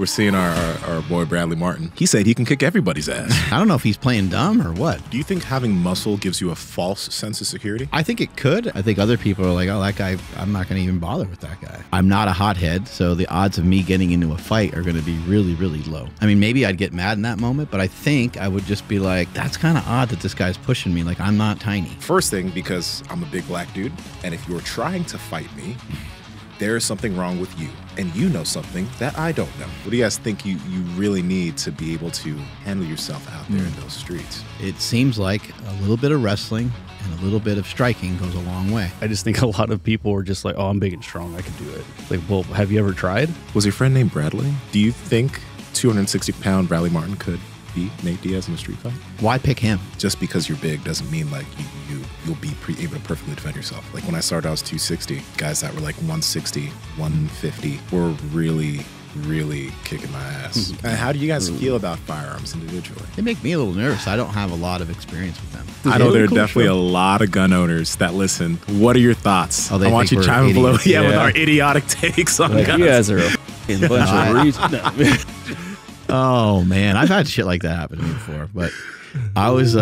We're seeing our boy Bradley Martin. He said he can kick everybody's ass. I don't know if he's playing dumb or what. Do you think having muscle gives you a false sense of security? I think it could. I think other people are like, oh, that guy, I'm not going to even bother with that guy. I'm not a hothead, so the odds of me getting into a fight are going to be really, really low. I mean, maybe I'd get mad in that moment, but I think I would just be like, that's kind of odd that this guy's pushing me. Like, I'm not tiny. First thing, because I'm a big black dude, and if you're trying to fight me, there is something wrong with you, and you know something that I don't know. What do you guys think you really need to be able to handle yourself out there in those streets? It seems like a little bit of wrestling and a little bit of striking goes a long way. I just think a lot of people are just like, oh, I'm big and strong, I can do it. Like, well, have you ever tried? Was your friend named Bradley? Do you think 260-pound Bradley Martin could beat Nate Diaz in a street fight? Why pick him? Just because you're big doesn't mean like you'll be able to perfectly defend yourself. Like when I started, I was 260. Guys that were like 160, 150 were really kicking my ass. And how do you guys feel about firearms individually? They make me a little nervous. I don't have a lot of experience with them. I know there are definitely a lot of gun owners that listen. What are your thoughts? Oh, I want you chiming below with our idiotic takes on like, guns. You guys are a bunch of reasons. Oh, man. I've had shit like that happen to me before. But I was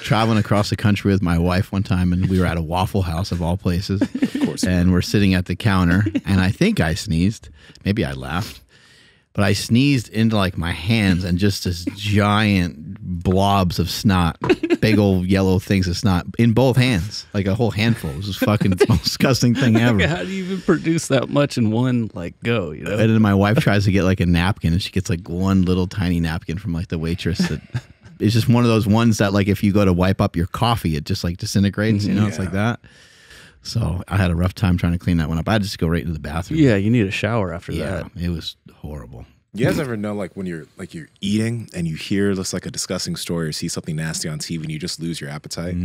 traveling across the country with my wife one time, and we were at a Waffle House, of all places. Of course. And we're sitting at the counter, and I think I sneezed. Maybe I laughed. But I sneezed into like my hands, and just this giant blobs of snot, big old yellow things of snot in both hands, like a whole handful. It was just fucking the most disgusting thing ever. How do you even produce that much in one like go? You know. And then my wife tries to get like a napkin, and she gets like one little tiny napkin from like the waitress. That it's just one of those ones that like if you go to wipe up your coffee, it just like disintegrates. You know, it's like that. So I had a rough time trying to clean that one up. I had to just go right into the bathroom. Yeah, you need a shower after that. It was horrible. You guys ever know like when you're eating and you hear just like a disgusting story or see something nasty on TV and you just lose your appetite?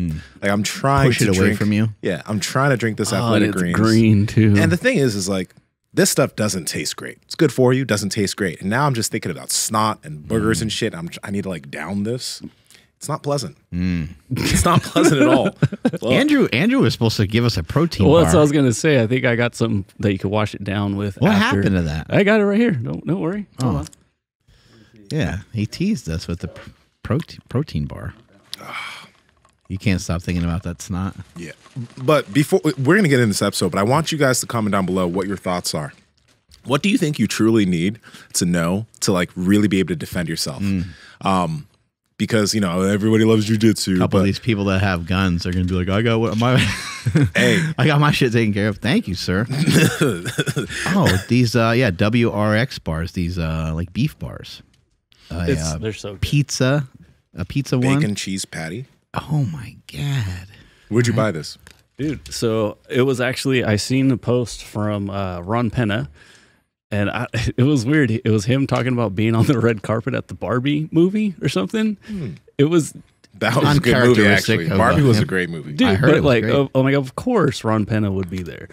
Like I'm trying Push to it away drink, from you. Yeah, I'm trying to drink this athletic it's greens. green too. And the thing is like this stuff doesn't taste great. It's good for you, doesn't taste great. And now I'm just thinking about snot and boogers and shit. I need to like down this. It's not pleasant. It's not pleasant at all. Andrew was supposed to give us a protein Well, bar. that's what I was gonna say. I think I got something that you could wash it down with. What after. happened to that? I got it right here. Don't worry. Hold on. Yeah, he teased us with the protein bar. You can't stop thinking about that snot. Yeah. But before we're going to get into this episode, but I want you guys to comment down below what your thoughts are. What do you think you truly need to know to like really be able to defend yourself? Because, you know, everybody loves jujitsu. A couple of these people that have guns are going to be like, I got my shit taken care of. Thank you, sir. Oh, these WRX bars, these like beef bars. They're so good. A pizza one. Bacon cheese patty. Oh my God. Where'd you buy this? Dude, so it was actually, I seen a post from Ron Penna, and it was weird. It was him talking about being on the red carpet at the Barbie movie or something. It was... That was a good movie, actually. Barbie was a great movie. Dude, I heard but it was like, great. oh my God, of course Ron Penna would be there.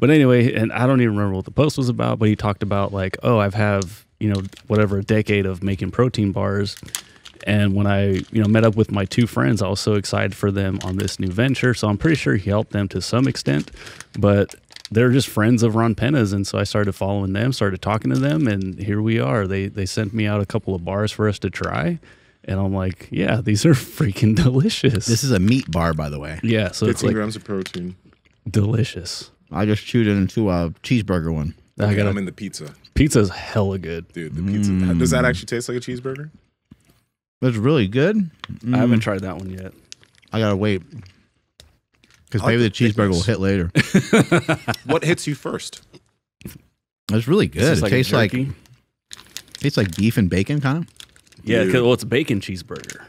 But anyway, and I don't even remember what the post was about, but he talked about like, oh, I've have, you know, whatever, a decade of making protein bars. And when I, you know, met up with my two friends, I was so excited for them on this new venture. So I'm pretty sure he helped them to some extent, but they're just friends of Ron Penna's. And so I started following them, started talking to them, and here we are. They sent me out a couple of bars for us to try. And I'm like, yeah, these are freaking delicious. This is a meat bar, by the way. Yeah, so 15 it's like grams of protein. delicious. I just chewed it into a cheeseburger one. Okay, I'm in the pizza. Pizza's hella good. Dude, the pizza. Does that actually taste like a cheeseburger? It's really good. I haven't tried that one yet. I gotta wait because I like maybe the the cheeseburger will thickness. hit later. What hits you first? It's really good. It's It like tastes like beef and bacon, kind of. Yeah, because it's a bacon cheeseburger.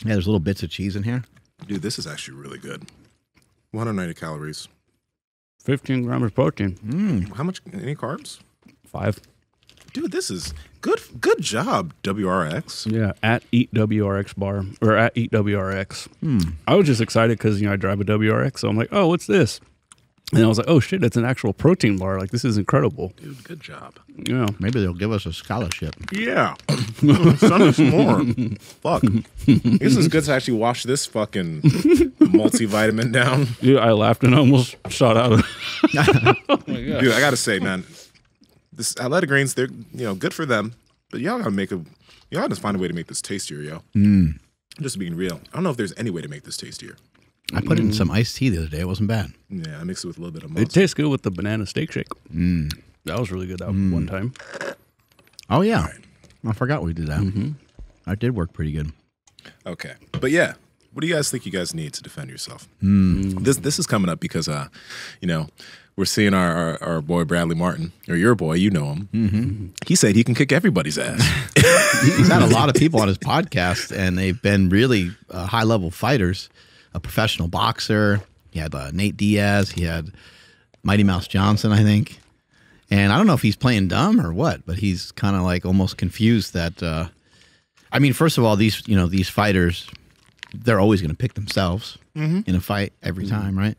Yeah, there's little bits of cheese in here. Dude, this is actually really good. 190 calories. 15 grams of protein. How much? Any carbs? 5. Dude, this is good. Good job, WRX. Yeah, at Eat WRX bar or at Eat WRX. I was just excited because, you know, I drive a WRX, so I'm like, oh, what's this? And I was like, oh shit, it's an actual protein bar. Like, this is incredible. Dude, good job. Yeah. Maybe they'll give us a scholarship. Yeah. Send us more. Fuck. This is good to actually wash this fucking multivitamin down. Dude, I laughed and almost shot out of Dude, I gotta say, man, this athletic greens, they're good for them, but y'all gotta find a way to make this tastier, yo. Mm. I'm just being real. I don't know if there's any way to make this tastier. I put in some iced tea the other day. It wasn't bad. Yeah, I mixed it with a little bit of It mustard. tastes good with the banana steak shake. Mm. That was really good that one time. Oh, yeah. I forgot we did that. That did work pretty good. Okay, but yeah, what do you guys think you guys need to defend yourself? This is coming up because we're seeing our boy Bradley Martin, or your boy, you know him. Mm-hmm. He said he can kick everybody's ass. He's had a lot of people on his podcast, and they've been really high level fighters. A professional boxer. He had Nate Diaz. He had Mighty Mouse Johnson, I think. And I don't know if he's playing dumb or what, but he's kind of like almost confused that. I mean, first of all, these fighters, they're always going to pick themselves in a fight every time, right?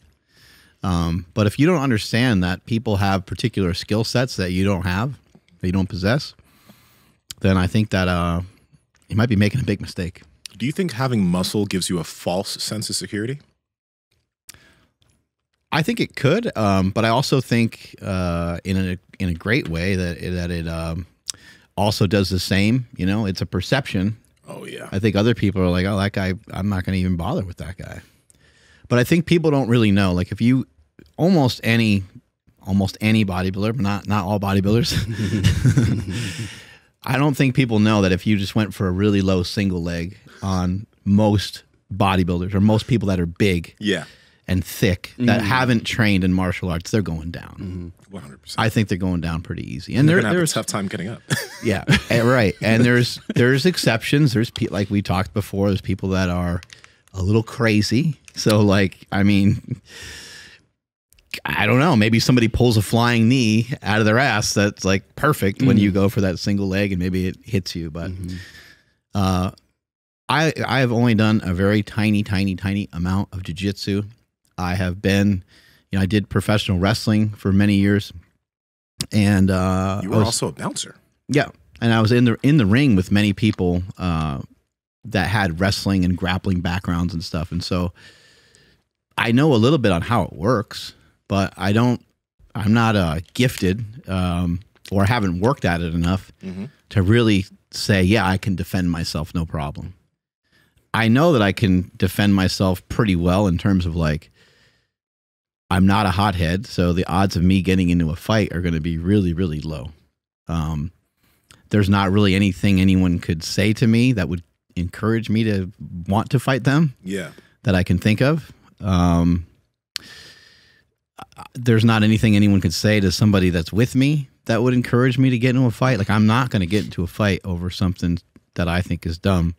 But if you don't understand that people have particular skill sets that you don't have, that you don't possess, then I think that you might be making a big mistake. Do you think having muscle gives you a false sense of security? I think it could, but I also think in a great way that it also does the same. It's a perception. Oh yeah. I think other people are like, oh, that guy, I'm not going to even bother with that guy. But I think people don't really know. Like if you almost any bodybuilder, but not all bodybuilders. I don't think people know that if you just went for a really low single leg on most bodybuilders or most people that are big and thick that haven't trained in martial arts, they're going down. 100%. I think they're going down pretty easy. And they're going to have a tough time getting up. Yeah, right. And there's exceptions. There's like we talked before, there's people that are a little crazy. So like, I mean, I don't know. Maybe somebody pulls a flying knee out of their ass that's like perfect when you go for that single leg and maybe it hits you. But I have only done a very tiny amount of jiu-jitsu. I have been, I did professional wrestling for many years. And you were also a bouncer. Yeah. And I was in the ring with many people that had wrestling and grappling backgrounds and stuff. And so I know a little bit on how it works, but I'm not gifted or haven't worked at it enough to really say, yeah, I can defend myself, no problem. I know that I can defend myself pretty well in terms of like, I'm not a hothead, so the odds of me getting into a fight are going to be really, really low. There's not really anything anyone could say to me that would encourage me to want to fight them. Yeah. That I can think of. There's not anything anyone could say to somebody that's with me that would encourage me to get into a fight. Like I'm not going to get into a fight over something that I think is dumb.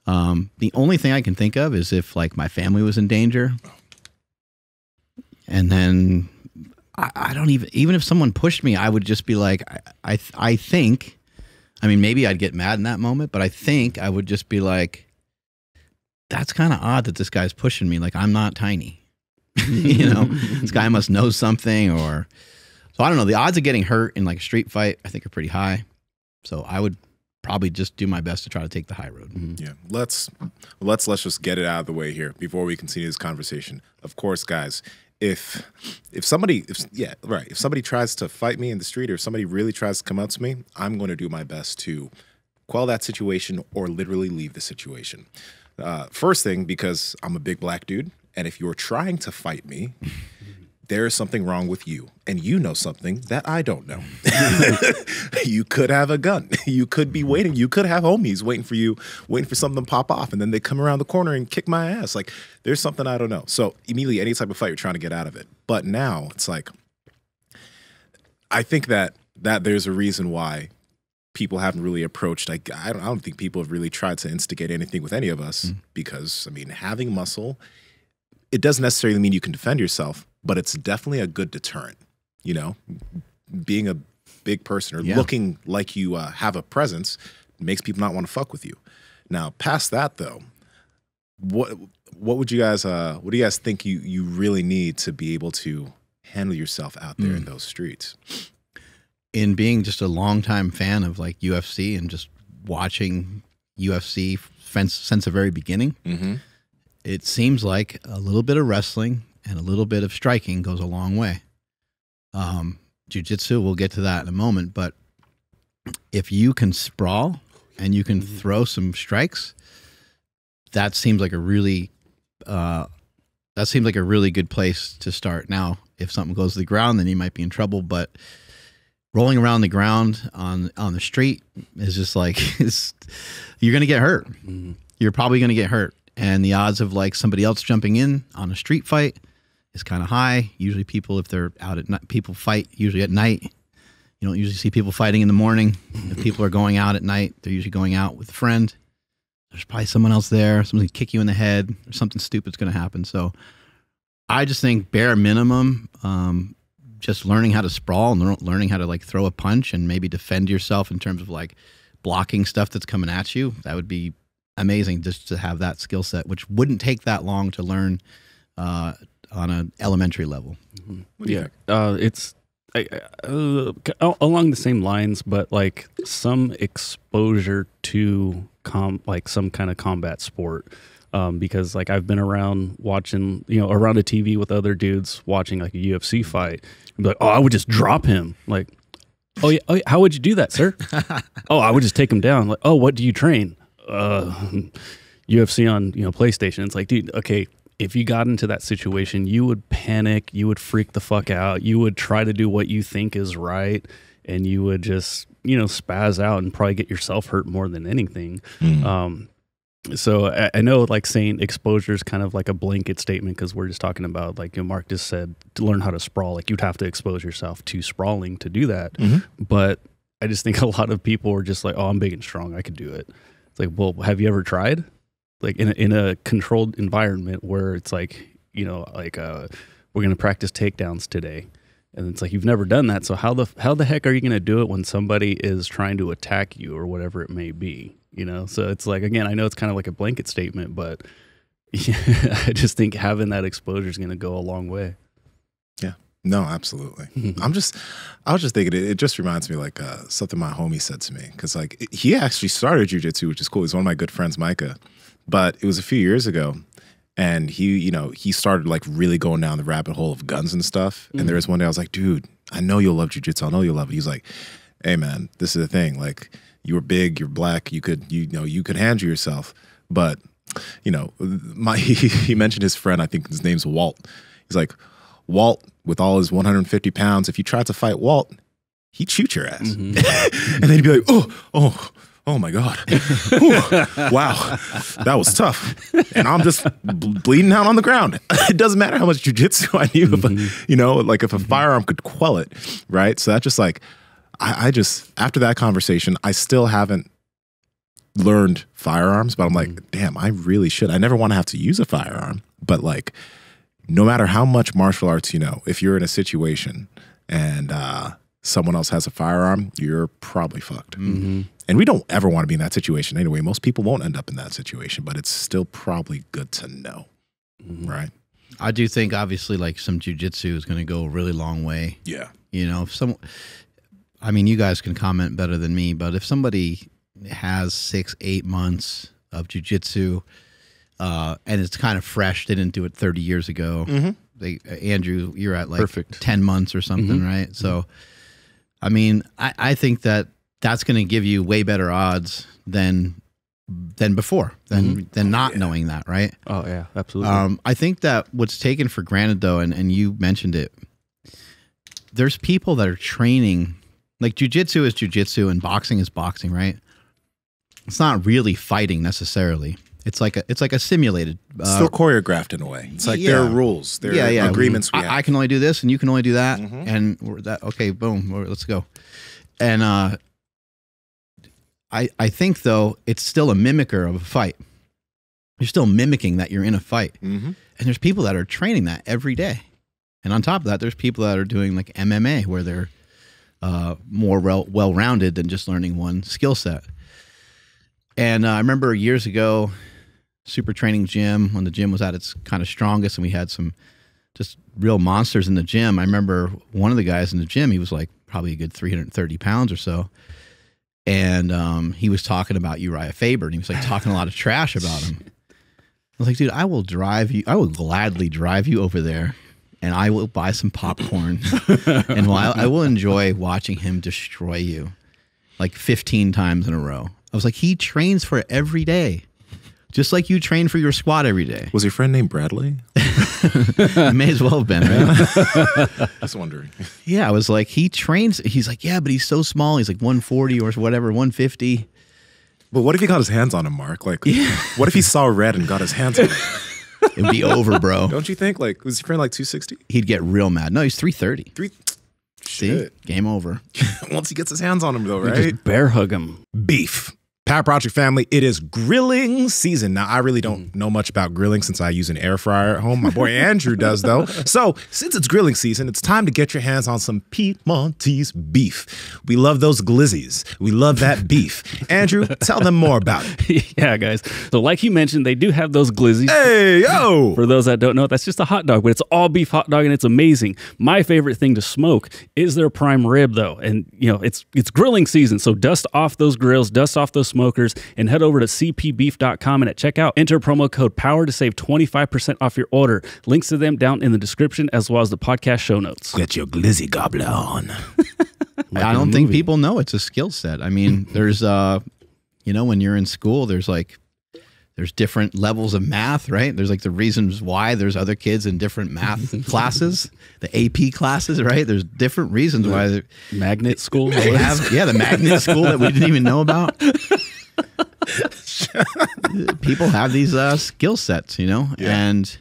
The only thing I can think of is if like my family was in danger. And then I don't even if someone pushed me, I would just be like, I think, I mean, maybe I'd get mad in that moment, but I think I would just be like, that's kind of odd that this guy's pushing me. Like I'm not tiny, this guy must know something so I don't know. The odds of getting hurt in like a street fight, I think are pretty high. So I would probably just do my best to try to take the high road. Yeah. Let's just get it out of the way here before we continue this conversation. Of course, guys, if somebody tries to fight me in the street or if somebody really tries to come up to me, I'm going to do my best to quell that situation or literally leave the situation. First thing, because I'm a big black dude, and if you're trying to fight me, there is something wrong with you, and you know something that I don't know. You could have a gun. You could be waiting. You could have homies waiting for you, waiting for something to pop off, and then they come around the corner and kick my ass. Like, there's something I don't know. So immediately, any type of fight, you're trying to get out of it. But now, it's like, I think that there's a reason why people haven't really approached. Like, I don't think people have really tried to instigate anything with any of us because, I mean, having muscle, it doesn't necessarily mean you can defend yourself, but it's definitely a good deterrent. Being a big person or looking like you have a presence makes people not want to fuck with you. Now, past that though, what would you guys what do you guys think you really need to be able to handle yourself out there in those streets? In being just a longtime fan of like UFC and just watching UFC since the very beginning, it seems like a little bit of wrestling and a little bit of striking goes a long way. jiu-jitsu. We'll get to that in a moment. But if you can sprawl and you can throw some strikes, that seems like a really good place to start. Now, if something goes to the ground, then you might be in trouble. But rolling around the ground on the street is just like you're going to get hurt. You're probably going to get hurt, and the odds of like somebody else jumping in on a street fight is kind of high. Usually, people, if they're out at night, people fight usually at night. You don't usually see people fighting in the morning. If people are going out at night, they're usually going out with a friend. There's probably someone else there. Someone's going to kick you in the head, or something stupid's going to happen. So I just think bare minimum, just learning how to sprawl and learning how to like throw a punch and maybe defend yourself in terms of like blocking stuff that's coming at you. That would be amazing just to have that skill set, which wouldn't take that long to learn on an elementary level. Yeah. It's along the same lines, but like some exposure to like some kind of combat sport. Because like I've been around watching, around a TV with other dudes watching like a UFC fight, and be like, oh, I would just drop him. Like, oh yeah, how would you do that, sir? Oh, I would just take him down. Like, oh, what do you train? UFC on PlayStation. It's like, dude, okay, if you got into that situation, you would panic, you would freak the fuck out, you would try to do what you think is right, and you would just spaz out and probably get yourself hurt more than anything. So I know like saying exposure is kind of like a blanket statement because we're just talking about like Mark just said, to learn how to sprawl, like you'd have to expose yourself to sprawling to do that. But I just think a lot of people are just like, oh, I'm big and strong, I could do it. It's like, well, have you ever tried? Like in a controlled environment where it's like, we're going to practice takedowns today. And it's like, you've never done that. So how the heck are you going to do it when somebody is trying to attack you or whatever it may be? So it's like, again, I know it's kind of like a blanket statement, but I just think having that exposure is going to go a long way. Yeah, no, absolutely. I was just thinking, it just reminds me like something my homie said to me. Cause like he actually started jiu-jitsu, which is cool. He's one of my good friends, Micah, but it was a few years ago. And he started like really going down the rabbit hole of guns and stuff. And there was one day I was like, dude, I know you'll love jiu-jitsu. I know you'll love it. He's like, hey man, this is the thing. Like, you were big, you're black, you could handle yourself. But, he mentioned his friend, I think his name's Walt. He's like, Walt, with all his 150 pounds, if you tried to fight Walt, he'd shoot your ass. And then he'd be like, oh my God. Wow, that was tough. And I'm just bleeding out on the ground. It doesn't matter how much jujitsu I knew, if if a firearm could quell it, right? So that's just like, I just, after that conversation, I still haven't learned firearms, but I'm like, damn, I really should. I never want to have to use a firearm, but like, no matter how much martial arts if you're in a situation and someone else has a firearm, you're probably fucked. And we don't ever want to be in that situation anyway. Most people won't end up in that situation, but it's still probably good to know, right? I do think obviously like some jiu-jitsu is going to go a really long way. Yeah. You guys can comment better than me, but if somebody has 6-8 months of jiu-jitsu and it's kind of fresh, they didn't do it 30 years ago. Andrew, you're at like 10 months or something, right? So, I think that's going to give you way better odds than before, than not knowing that, right? Oh yeah, absolutely. I think that what's taken for granted though, and you mentioned it, there's people that are training. Like jiu-jitsu is jiu-jitsu and boxing is boxing, right? It's not really fighting necessarily. It's like a simulated. Still choreographed in a way. It's like there are rules. There are agreements. I can only do this and you can only do that. And okay, boom, let's go. And I think though, it's still a mimicker of a fight. You're still mimicking that you're in a fight. And there's people that are training that every day. And on top of that, there's people that are doing like MMA where they're more well-rounded than just learning one skill set. And I remember years ago, super training gym, when the gym was at its kind of strongest and we had some just real monsters in the gym. I remember one of the guys in the gym, he was like probably a good 330 pounds or so. And he was talking about Uriah Faber, and he was like talking a lot of trash about him. I was like, dude, I will gladly drive you over there and I will buy some popcorn, and I will enjoy watching him destroy you like 15 times in a row. I was like, he trains for it every day, just like you train for your squat every day. Was your friend named Bradley? It may as well have been, right? Just wondering. Yeah, I was like, he trains. He's like, yeah, but he's so small. He's like 140 or whatever, 150. But what if he got his hands on him, Mark? Like, what if he saw red and got his hands on him? It'd be over, bro. Don't you think? Like, was your friend like 260? He'd get real mad. No, he's 330. See? Shit. Game over. Once he gets his hands on him, though, You right? just bear hug him. Beef. Power Project family, it is grilling season. Now, I really don't know much about grilling since I use an air fryer at home. My boy Andrew does, though. So, since it's grilling season, it's time to get your hands on some Piedmontese beef. We love those glizzies. We love that beef. Andrew, tell them more about it. Yeah, guys. So like you mentioned, they do have those glizzies. Hey, yo! For those that don't know, that's just a hot dog, but it's all beef hot dog and it's amazing. My favorite thing to smoke is their prime rib though. And you know, it's grilling season. So dust off those grills, dust off those smokers, and head over to cpbeef.com, and at checkout, enter promo code POWER to save 25% off your order. Links to them down in the description as well as the podcast show notes. Get your glizzy gobbler on. I don't think people know it's a skill set. I mean, there's, you know, when you're in school, there's different levels of math, right? There's like the reasons why there's other kids in different math classes, the AP classes, right? There's different reasons why Magnet school. they have, yeah, the magnet school that we didn't even know about. People have these skill sets, you know, and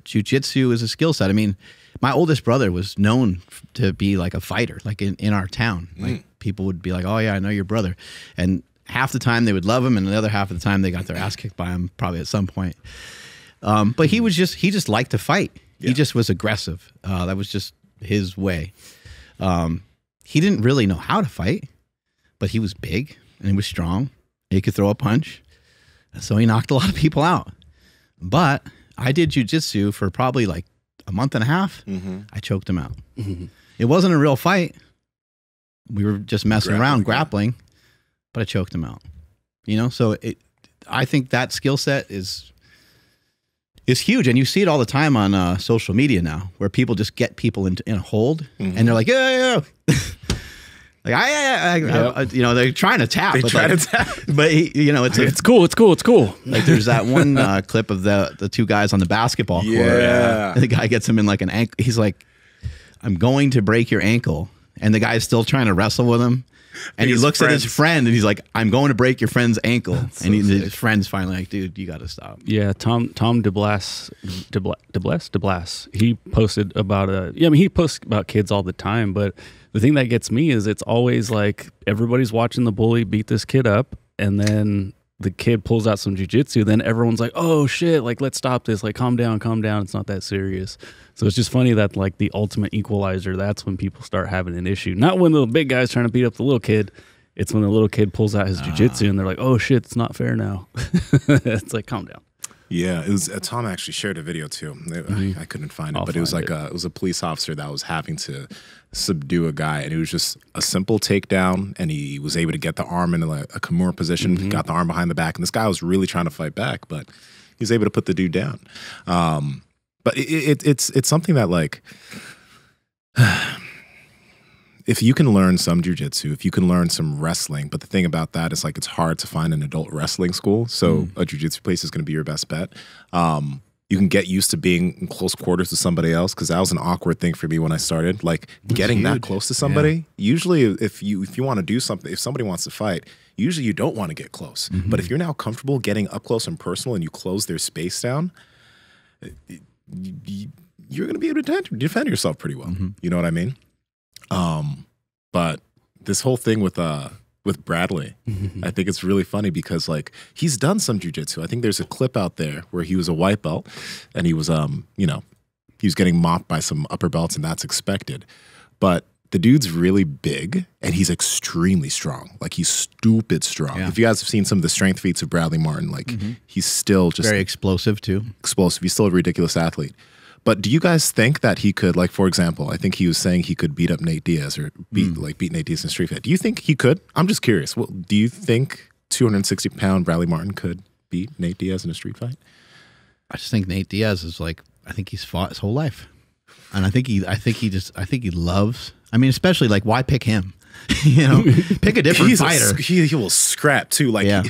jiu-jitsu is a skill set. I mean, my oldest brother was known to be like a fighter, like in our town. Like people would be like, "Oh yeah, I know your brother," and half the time they would love him, and the other half of the time they got their ass kicked by him, probably at some point. But he just liked to fight. Yeah. He just was aggressive. That was just his way. He didn't really know how to fight, but he was big and he was strong. He could throw a punch, so he knocked a lot of people out. But I did jiu-jitsu for probably like a month and a half. I choked him out. It wasn't a real fight. We were just messing around, grappling, but I choked him out. You know, so I think that skill set is huge, and you see it all the time on social media now, where people just get people in a hold, and they're like, yeah. Like you know, they're trying to tap. But you know, it's cool. Like there's that one clip of the two guys on the basketball court. Yeah, and the guy gets him in like an ankle. He's like, "I'm going to break your ankle," and the guy's still trying to wrestle with him. And he looks at his friend and he's like, "I'm going to break your friend's ankle." So and his friend's finally like, "Dude, you got to stop." Yeah, Tom DeBlas, he posted about he posts about kids all the time, but the thing that gets me is it's always like everybody's watching the bully beat this kid up, and then the kid pulls out some jiu-jitsu, then everyone's like, "Oh shit, like let's stop this, like calm down, it's not that serious." So it's just funny that like the ultimate equalizer, that's when people start having an issue. Not when the big guy's trying to beat up the little kid. It's when the little kid pulls out his jiu-jitsu and they're like, "Oh shit, it's not fair now." It's like, calm down. Yeah, it was Tom actually shared a video too. I couldn't find it, but it was like it was a police officer that was having to subdue a guy, and it was just a simple takedown, and he was able to get the arm in like a Kimura position, got the arm behind the back, and this guy was really trying to fight back, but he was able to put the dude down. But it's something that like, if you can learn some jiu-jitsu, if you can learn some wrestling, but the thing about that is like it's hard to find an adult wrestling school, so a jiu-jitsu place is going to be your best bet. You can get used to being in close quarters with somebody else, because that was an awkward thing for me when I started. Like getting that close to somebody. Usually, if you want to do something, if somebody wants to fight, usually you don't want to get close. But if you're now comfortable getting up close and personal, and you close their space down, you're going to be able to defend yourself pretty well. You know what I mean? But this whole thing with Bradley, I think it's really funny because like he's done some jiu-jitsu. I think there's a clip out there where he was a white belt and he was you know, he was getting mopped by some upper belts, and that's expected. But the dude's really big and he's extremely strong. Like he's stupid strong. If you guys have seen some of the strength feats of Bradley Martin, like he's still just very explosive too. Explosive. He's still a ridiculous athlete. But do you guys think that he could, like, for example, I think he was saying he could beat up Nate Diaz or beat Nate Diaz in street fight. Do you think he could? I'm just curious. Well, do you think 260-pound Bradley Martin could beat Nate Diaz in a street fight? I just think Nate Diaz is like, I think he's fought his whole life. And I think he loves. I mean, especially like, why pick him? You know, pick a different fighter. He will scrap too. Like, yeah.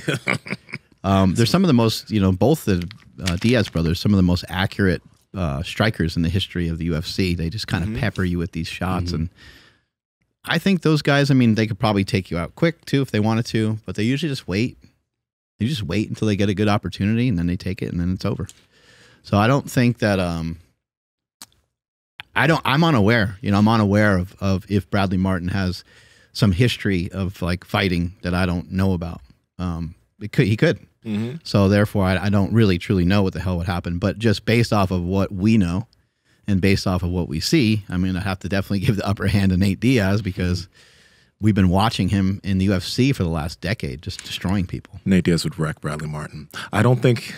There's some of the most, you know, both the Diaz brothers, some of the most accurate strikers in the history of the UFC. They just kind of pepper you with these shots, and I think those guys, I mean, they could probably take you out quick too if they wanted to, but they usually just wait. They just wait until they get a good opportunity, and then they take it, and then it's over. So I don't think that I'm unaware. You know, I'm unaware of if Bradley Martin has some history of like fighting that I don't know about. He could. So therefore, I don't really truly know what the hell would happen. But just based off of what we know and based off of what we see, I mean, I have to definitely give the upper hand to Nate Diaz because we've been watching him in the UFC for the last decade, just destroying people. Nate Diaz would wreck Bradley Martin. I don't think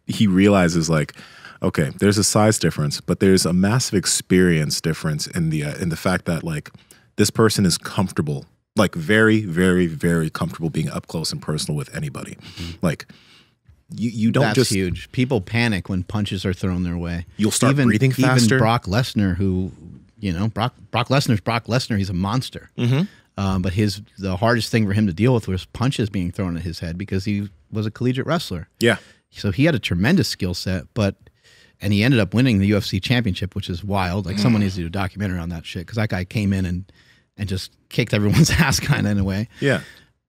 he realizes, like, okay, there's a size difference, but there's a massive experience difference in the fact that, like, this person is comfortable, like very, very, very comfortable being up close and personal with anybody. Like, you don't That's just huge. People panic when punches are thrown their way. You'll start breathing faster. Even Brock Lesnar, who, you know, Brock Lesnar's Brock Lesnar. He's a monster. But the hardest thing for him to deal with was punches being thrown at his head because he was a collegiate wrestler. Yeah. So he had a tremendous skill set, and he ended up winning the UFC championship, which is wild. Like, someone needs to do a documentary on that shit because that guy came in and just kicked everyone's ass kind of in a way. Yeah.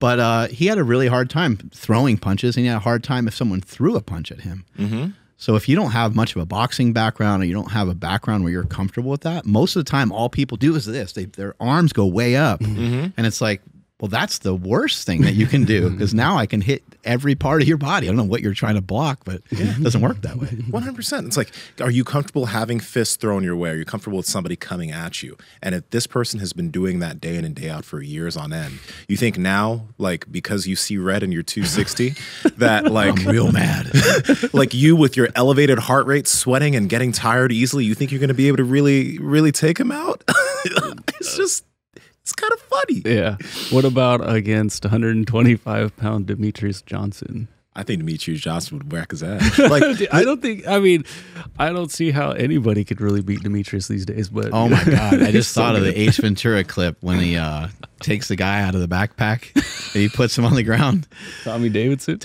But he had a really hard time throwing punches, and he had a hard time if someone threw a punch at him. So if you don't have much of a boxing background or you don't have a background where you're comfortable with that, most of the time all people do is this. Their arms go way up. And it's like, well, that's the worst thing that you can do because now I can hit every part of your body. I don't know what you're trying to block, but it doesn't work that way. 100%. It's like, are you comfortable having fists thrown your way? Are you comfortable with somebody coming at you? And if this person has been doing that day in and day out for years on end, you think now, like, because you see red and you're 260, that, like, I'm real mad. Like, you with your elevated heart rate, sweating and getting tired easily, you think you're going to be able to really, really take him out? It's kind of funny. Yeah. What about against 125-pound Demetrius Johnson? I think Demetrius Johnson would whack his ass. Like, I don't see how anybody could really beat Demetrius these days. But oh my God. I just thought of the Ace Ventura clip when he takes the guy out of the backpack and he puts him on the ground. Tommy Davidson.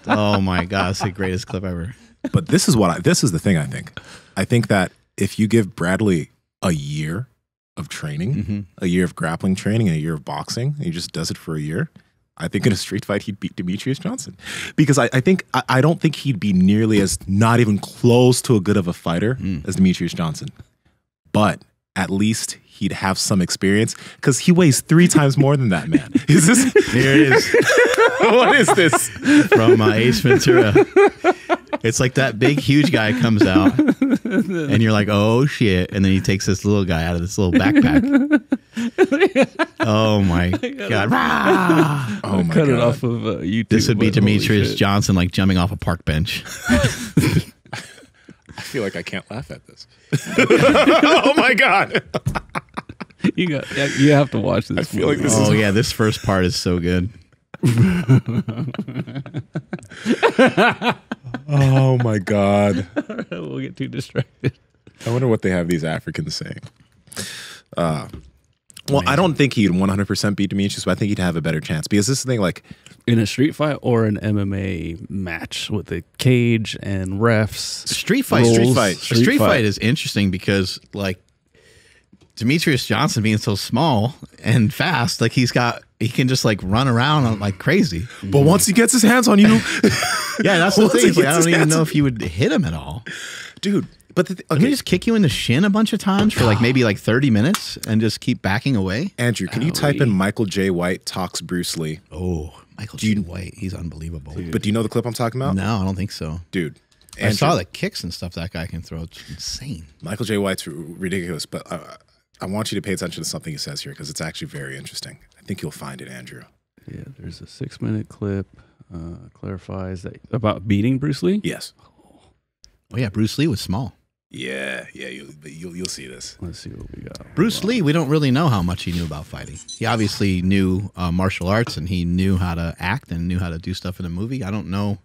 Oh my God. It's the greatest clip ever. But this is the thing I think. I think that if you give Bradley a year of training, a year of grappling training, and a year of boxing, and he just does it for a year, I think in a street fight he'd beat Demetrius Johnson. Because I don't think he'd be nearly as, not even close to a good of a fighter as Demetrius Johnson. But at least he'd have some experience because he weighs 3 times more than that man. Is this? Here it is. What is this? From Ace Ventura. It's like that big, huge guy comes out, and you're like, oh, shit. And then he takes this little guy out of this little backpack. Oh, my God. Oh, my Cut God. it off of YouTube. This would be but holy Demetrius shit. Johnson, like, jumping off a park bench. I feel like I can't laugh at this. Oh, my God. You have to watch this. I feel like this Oh, yeah. This first part is so good. Oh, my God. We'll get too distracted. I wonder what they have these Africans saying. Well, I don't think he'd 100% beat Demetrius, but I think he'd have a better chance because this is the thing, like, In a street fight or an MMA match with a cage and refs. Street fight. rules. A street fight is interesting because, like, Demetrius Johnson being so small and fast, like, he can just, like, run around like crazy. but once he gets his hands on you, Yeah, that's the Once thing. he It's like, I gets his don't even hands know on- if you would hit him at all. dude. But Can he just kick you in the shin a bunch of times for like maybe like 30 minutes and just keep backing away? Andrew, can you type in Michael J. White talks Bruce Lee? Oh, Michael J. White. He's unbelievable. But do you know the clip I'm talking about? No, I don't think so. Dude. I saw the kicks and stuff that guy can throw. It's insane. Michael J. White's ridiculous, but I want you to pay attention to something he says here because it's actually very interesting. I think you'll find it, Andrew. Yeah, there's a 6-minute clip clarifies that about beating Bruce Lee. Yes. Oh, yeah. Bruce Lee was small. Yeah, you'll see this. Let's see what we got. Bruce Lee, we don't really know how much he knew about fighting. He obviously knew martial arts and he knew how to act and knew how to do stuff in a movie. I don't know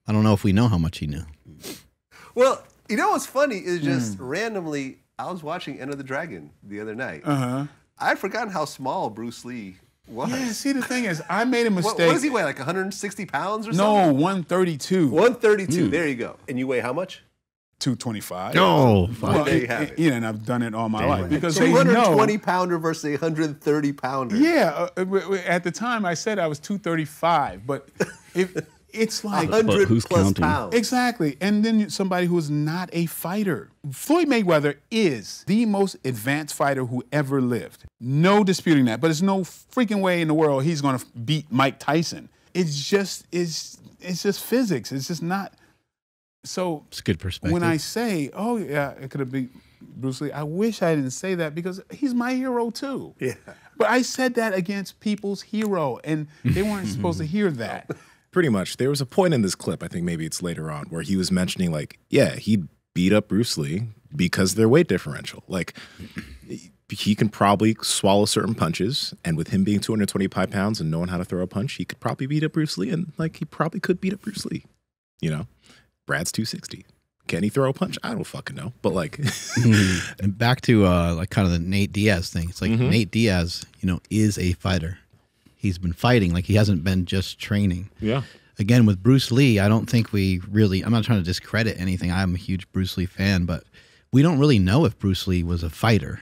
if we know how much he knew. Well, You know what's funny is just randomly, I was watching Enter the Dragon the other night. I'd forgotten how small Bruce Lee was. Yeah, see, the thing is, I made a mistake. What does he weigh, like 160 pounds or No, something? 132. 132, there you go. And you weigh how much? 225. No. Well, there you have it. Yeah, and I've done it all my life. Because they 220 know, pounder versus a 130 pounder. yeah, at the time I said I was 235, but it's like 100 who's plus counting? pounds. Exactly. And then somebody who is not a fighter. Floyd Mayweather is the most advanced fighter who ever lived. No disputing that. But there's no freaking way in the world he's going to beat Mike Tyson. It's just physics. It's just not. So It's a good perspective. when I say, oh, yeah, it could have been Bruce Lee, I wish I didn't say that because he's my hero too. Yeah. But I said that against people's hero, and they weren't supposed to hear that. Pretty much. There was a point in this clip, I think maybe it's later on, where he was mentioning, like, yeah, he beat up Bruce Lee because their weight differential. Like, he can probably swallow certain punches, and with him being 225 pounds and knowing how to throw a punch, he could probably beat up Bruce Lee, and, like, he probably could beat up Bruce Lee. You know? Brad's 260. Can he throw a punch? I don't fucking know. But, like... And back to, like, kind of the Nate Diaz thing. It's like Nate Diaz, you know, is a fighter. He's been fighting. Like, he hasn't been just training. Yeah. Again, with Bruce Lee, I don't think we really, I'm not trying to discredit anything. I'm a huge Bruce Lee fan, but we don't really know if Bruce Lee was a fighter.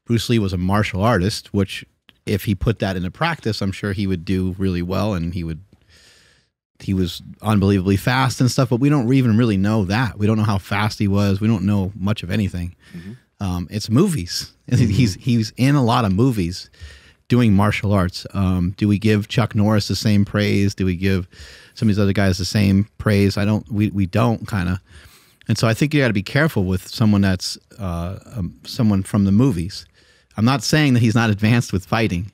Bruce Lee was a martial artist, which if he put that into practice, I'm sure he would do really well, and he was unbelievably fast and stuff, but we don't even really know that. We don't know how fast he was. We don't know much of anything. It's movies. He's in a lot of movies doing martial arts. Do we give Chuck Norris the same praise? Do we give some of these other guys the same praise? We don't kind of. And so I think you got to be careful with someone that's someone from the movies. I'm not saying that he's not advanced with fighting,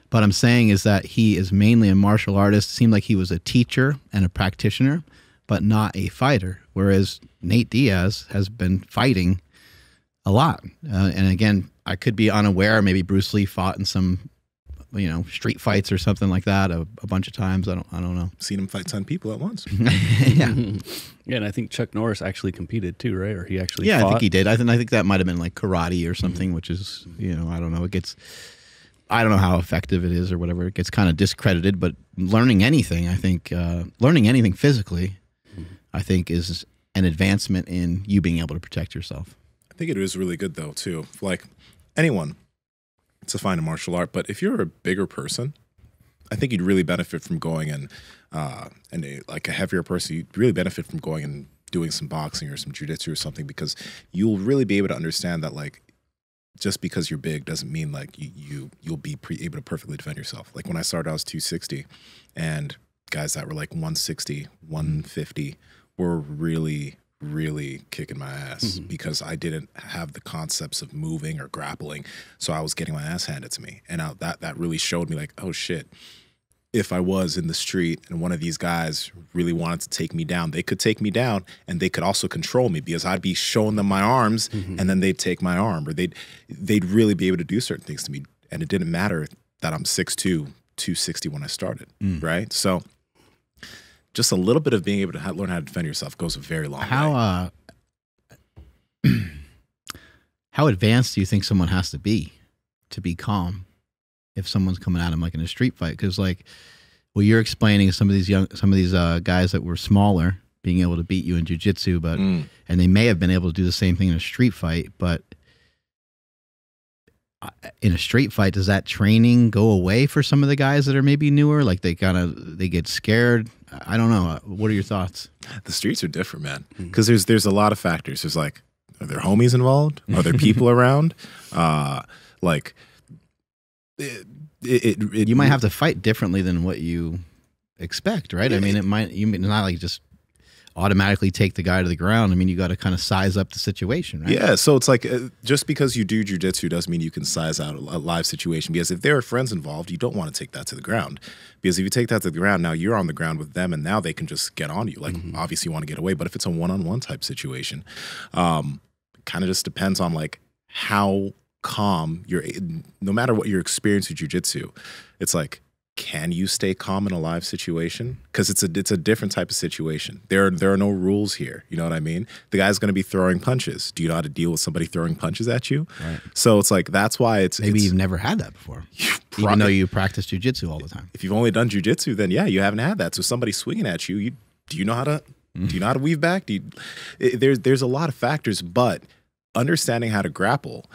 but I'm saying is that he is mainly a martial artist. It seemed like he was a teacher and a practitioner, but not a fighter. Whereas Nate Diaz has been fighting a lot. And again, I could be unaware. Maybe Bruce Lee fought in some, street fights or something like that a bunch of times. I don't know. Seen him fight 10 people at once. Yeah. Yeah, and I think Chuck Norris actually competed too, right? Or he actually Yeah, fought? I think he did. I think that might have been like karate or something, which is, I don't know. I don't know how effective it is or whatever. It gets kind of discredited, but learning anything, I think, learning anything physically, I think is an advancement in you being able to protect yourself. I think it is really good, though, too. Like, anyone, it's a fine martial art, but if you're a bigger person, I think you'd really benefit from going and like a heavier person, you'd really benefit from going and doing some boxing or some jiu-jitsu or something, because you'll really be able to understand that, like, just because you're big doesn't mean like you'll be able to perfectly defend yourself. Like when I started, I was 260, and guys that were like 160, 150 were really, really kicking my ass because I didn't have the concepts of moving or grappling. So I was getting my ass handed to me. And that really showed me like, oh shit, if I was in the street and one of these guys really wanted to take me down, they could take me down, and they could also control me because I'd be showing them my arms and then they'd take my arm, or they'd really be able to do certain things to me. And it didn't matter that I'm 6'2", 260 when I started, right? So just a little bit of being able to learn how to defend yourself goes a very long way. How advanced do you think someone has to be calm if someone's coming at him like in a street fight? Because like what you're explaining, some of these guys that were smaller being able to beat you in jiu-jitsu, but and they may have been able to do the same thing in a street fight, but in a street fight, does that training go away for some of the guys that are maybe newer? Like they get scared. I don't know. What are your thoughts? The streets are different, man, because there's a lot of factors. There's like, are there homies involved? Are there people around? Like. You might have to fight differently than what you expect, right? I mean, it's not like just automatically take the guy to the ground. I mean, you got to kind of size up the situation, right? Yeah, so it's like just because you do jiu-jitsu doesn't mean you can size out a live situation, because if there are friends involved, you don't want to take that to the ground, because if you take that to the ground, now you're on the ground with them, and now they can just get on you. Like, obviously you want to get away, but if it's a one-on-one type situation, kind of just depends on like how calm you're, no matter what your experience with jiu-jitsu, it's like can you stay calm in a live situation? Because it's a different type of situation. There are no rules here. You know what I mean? The guy's going to be throwing punches. Do you know how to deal with somebody throwing punches at you? Right. So it's like that's why maybe you've never had that before, even though you practice jujitsu all the time. If you've only done jujitsu, then yeah, you haven't had that. So somebody swinging at you, do you know how to weave back? There's a lot of factors, but understanding how to grapple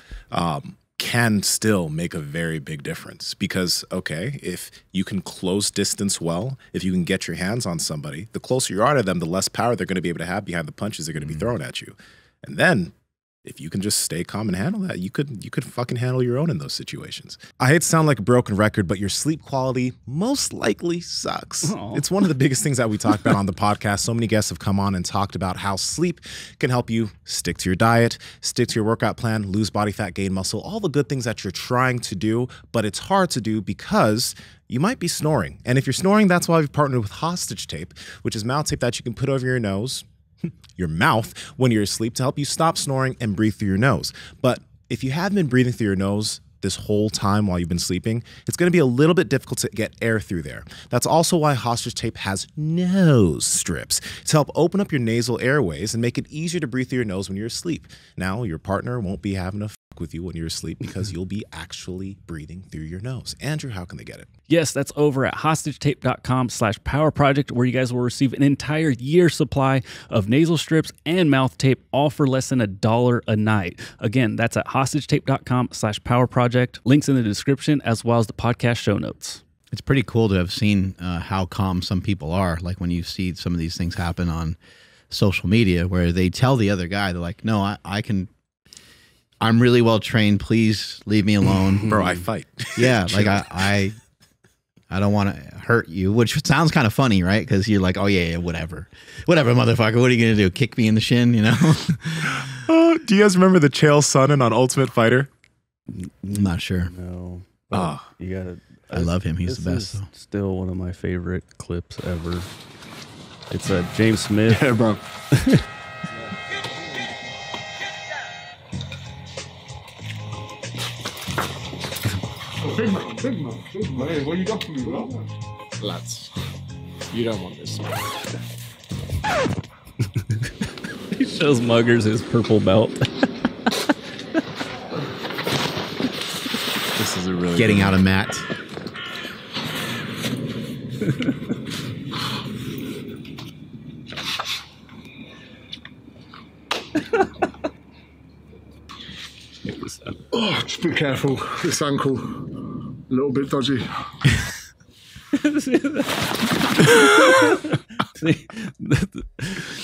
can still make a very big difference because, okay, if you can close distance well, if you can get your hands on somebody, the closer you are to them, the less power they're going to be able to have behind the punches they're going to be throwing at you. And then if you can just stay calm and handle that, you could fucking handle your own in those situations. I hate to sound like a broken record, but your sleep quality most likely sucks. Aww. It's one of the biggest things that we talk about on the podcast. So many guests have come on and talked about how sleep can help you stick to your diet, stick to your workout plan, lose body fat, gain muscle, all the good things that you're trying to do, but it's hard to do because you might be snoring. And if you're snoring, that's why we've partnered with Hostage Tape, which is mouth tape that you can put over your nose, your mouth when you're asleep to help you stop snoring and breathe through your nose. But if you haven't been breathing through your nose this whole time while you've been sleeping, it's going to be a little bit difficult to get air through there. That's also why Hostage Tape has nose strips to help open up your nasal airways and make it easier to breathe through your nose when you're asleep. Now, your partner won't be having to fuck with you when you're asleep because you'll be actually breathing through your nose. Andrew, how can they get it? Yes, that's over at hostagetape.com/powerproject, where you guys will receive an entire year supply of nasal strips and mouth tape, all for less than $1 a night. Again, that's at hostagetape.com/powerproject. Links in the description as well as the podcast show notes. It's pretty cool to have seen how calm some people are. Like when you see some of these things happen on social media where they tell the other guy, they're like, no, I'm really well trained. Please leave me alone. Bro, I fight. Yeah, like I don't want to hurt you, which sounds kind of funny, right? Because you're like, oh yeah, whatever, motherfucker. What are you gonna do? Kick me in the shin, you know? Do you guys remember the Chael Sonnen on Ultimate Fighter? I'm not sure. No. You gotta. I love him. He's the best. Though. Still one of my favorite clips ever. It's James Smith. Yeah, bro. Big man. Hey, what you got for me, bro? Lads, you don't want this. He shows Muggers his purple belt. This is a really getting out of mat. Oh, just be careful. This ankle, a little bit dodgy. See,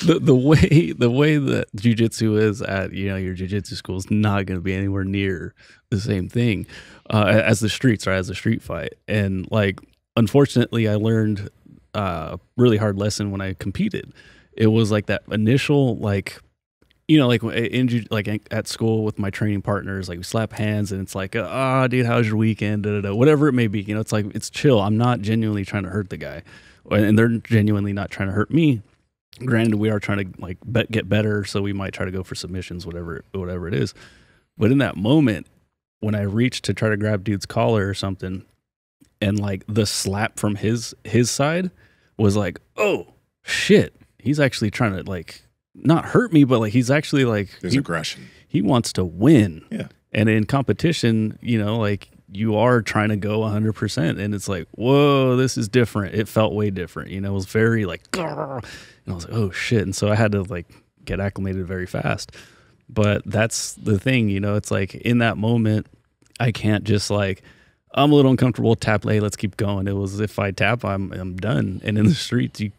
the way that jiu-jitsu is at your jiu-jitsu school is not going to be anywhere near the same thing as the streets or as a street fight. And like, unfortunately, I learned a really hard lesson when I competed. It was like that initial like at school with my training partners, like we slap hands and it's like, dude, how's your weekend? Whatever it may be, it's like, it's chill. I'm not genuinely trying to hurt the guy, and they're genuinely not trying to hurt me. Granted, we are trying to like get better, so we might try to go for submissions, whatever it is. But in that moment, when I reached to try to grab dude's collar or something, and like the slap from his side was like, oh shit, he's actually trying to like not hurt me, but like he's actually like there's aggression. He wants to win. Yeah. And in competition, like you are trying to go 100%, and it's like, whoa, this is different. It felt way different. It was very like, and I was like, oh shit. And so I had to like get acclimated very fast. But that's the thing, it's like in that moment, I can't just like, I'm a little uncomfortable, tap, hey, let's keep going. It was, if I tap, I'm done. And in the streets, you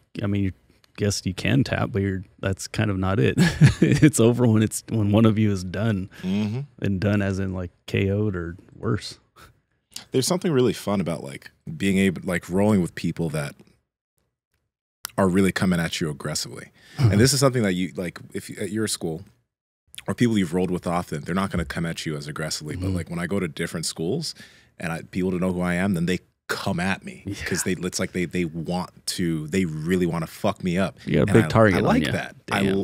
guess you can tap, but that's kind of not it. It's over when one of you is done, and done as in like KO'd or worse. There's something really fun about like being able, like rolling with people that are really coming at you aggressively. And this is something that you like, if you, at your school or people you've rolled with often, they're not going to come at you as aggressively. But like when I go to different schools and people don't know who I am, then they come at me because it's like they really want to fuck me up. You got a big target. I like that.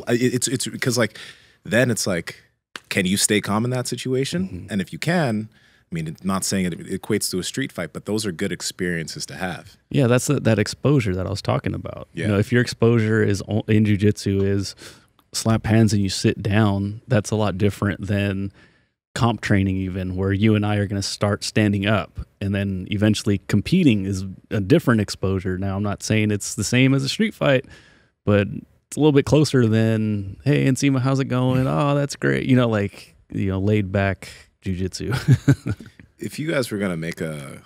It's because like then it's like, can you stay calm in that situation? And if you can, I mean, not saying it equates to a street fight, but those are good experiences to have. Yeah, that's that exposure that I was talking about. Yeah. You know, if your exposure is in jiu-jitsu is slap hands and you sit down, that's a lot different than comp training, even where you and I are going to start standing up, and then eventually competing is a different exposure. Now, I'm not saying it's the same as a street fight, but it's a little bit closer than, hey, Nsima, how's it going? Oh, that's great. You know, like, you know, laid back jiu-jitsu. If you guys were going to make I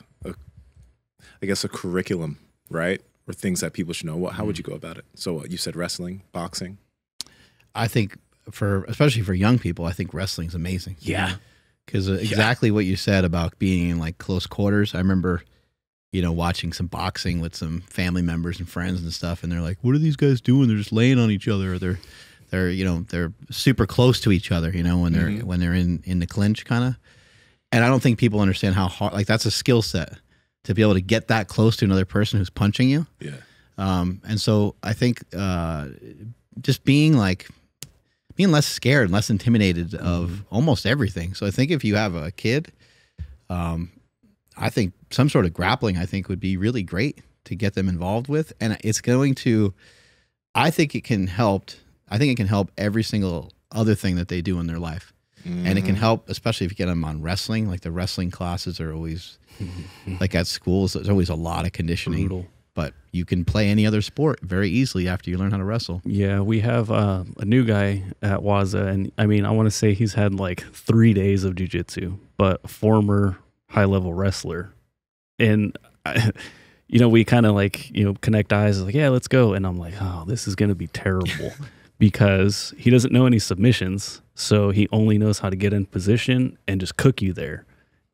guess a curriculum, right? Or things that people should know, how would you go about it? So you said wrestling, boxing. I think especially for young people, I think wrestling's amazing. Yeah. Because exactly what you said about being in like close quarters. I remember, you know, watching some boxing with some family members and friends and stuff, and they're like, "What are these guys doing? They're just laying on each other. They're you know, they're super close to each other. You know, when they're in the clinch kind of." And I don't think people understand how hard. Like that's a skill set to be able to get that close to another person who's punching you. Yeah. And so I think just being less scared, less intimidated of almost everything. So I think if you have a kid, I think some sort of grappling, I think would be really great to get them involved with. And it's going to, I think it can help every single other thing that they do in their life. And it can help, especially if you get them on wrestling. Like the wrestling classes are always, like at schools, there's always a lot of conditioning. Brutal. But you can play any other sport very easily after you learn how to wrestle. Yeah, we have a new guy at Waza, and I mean, I want to say he's had like 3 days of jiu-jitsu, but a former high-level wrestler. And, you know, we kind of like, you know, connect eyes, like, yeah, let's go. And I'm like, oh, this is going to be terrible because he doesn't know any submissions, so he only knows how to get in position and just cook you there.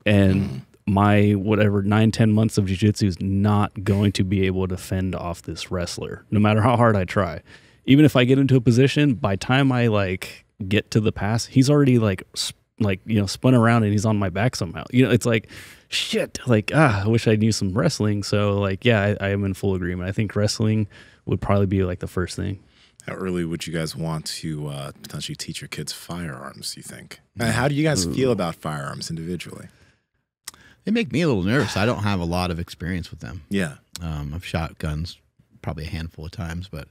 And my whatever 9-10 months of jiu-jitsu is not going to be able to fend off this wrestler, no matter how hard I try. Even if I get into a position, by time I like get to the pass, he's already like you know, spun around and he's on my back somehow. You know, it's like shit. Like I wish I knew some wrestling. So like, yeah, I am in full agreement. I think wrestling would probably be like the first thing. How early would you guys want to potentially teach your kids firearms, do you think? And how do you guys feel about firearms individually? They make me a little nervous. I don't have a lot of experience with them. Yeah. I've shot guns probably a handful of times, but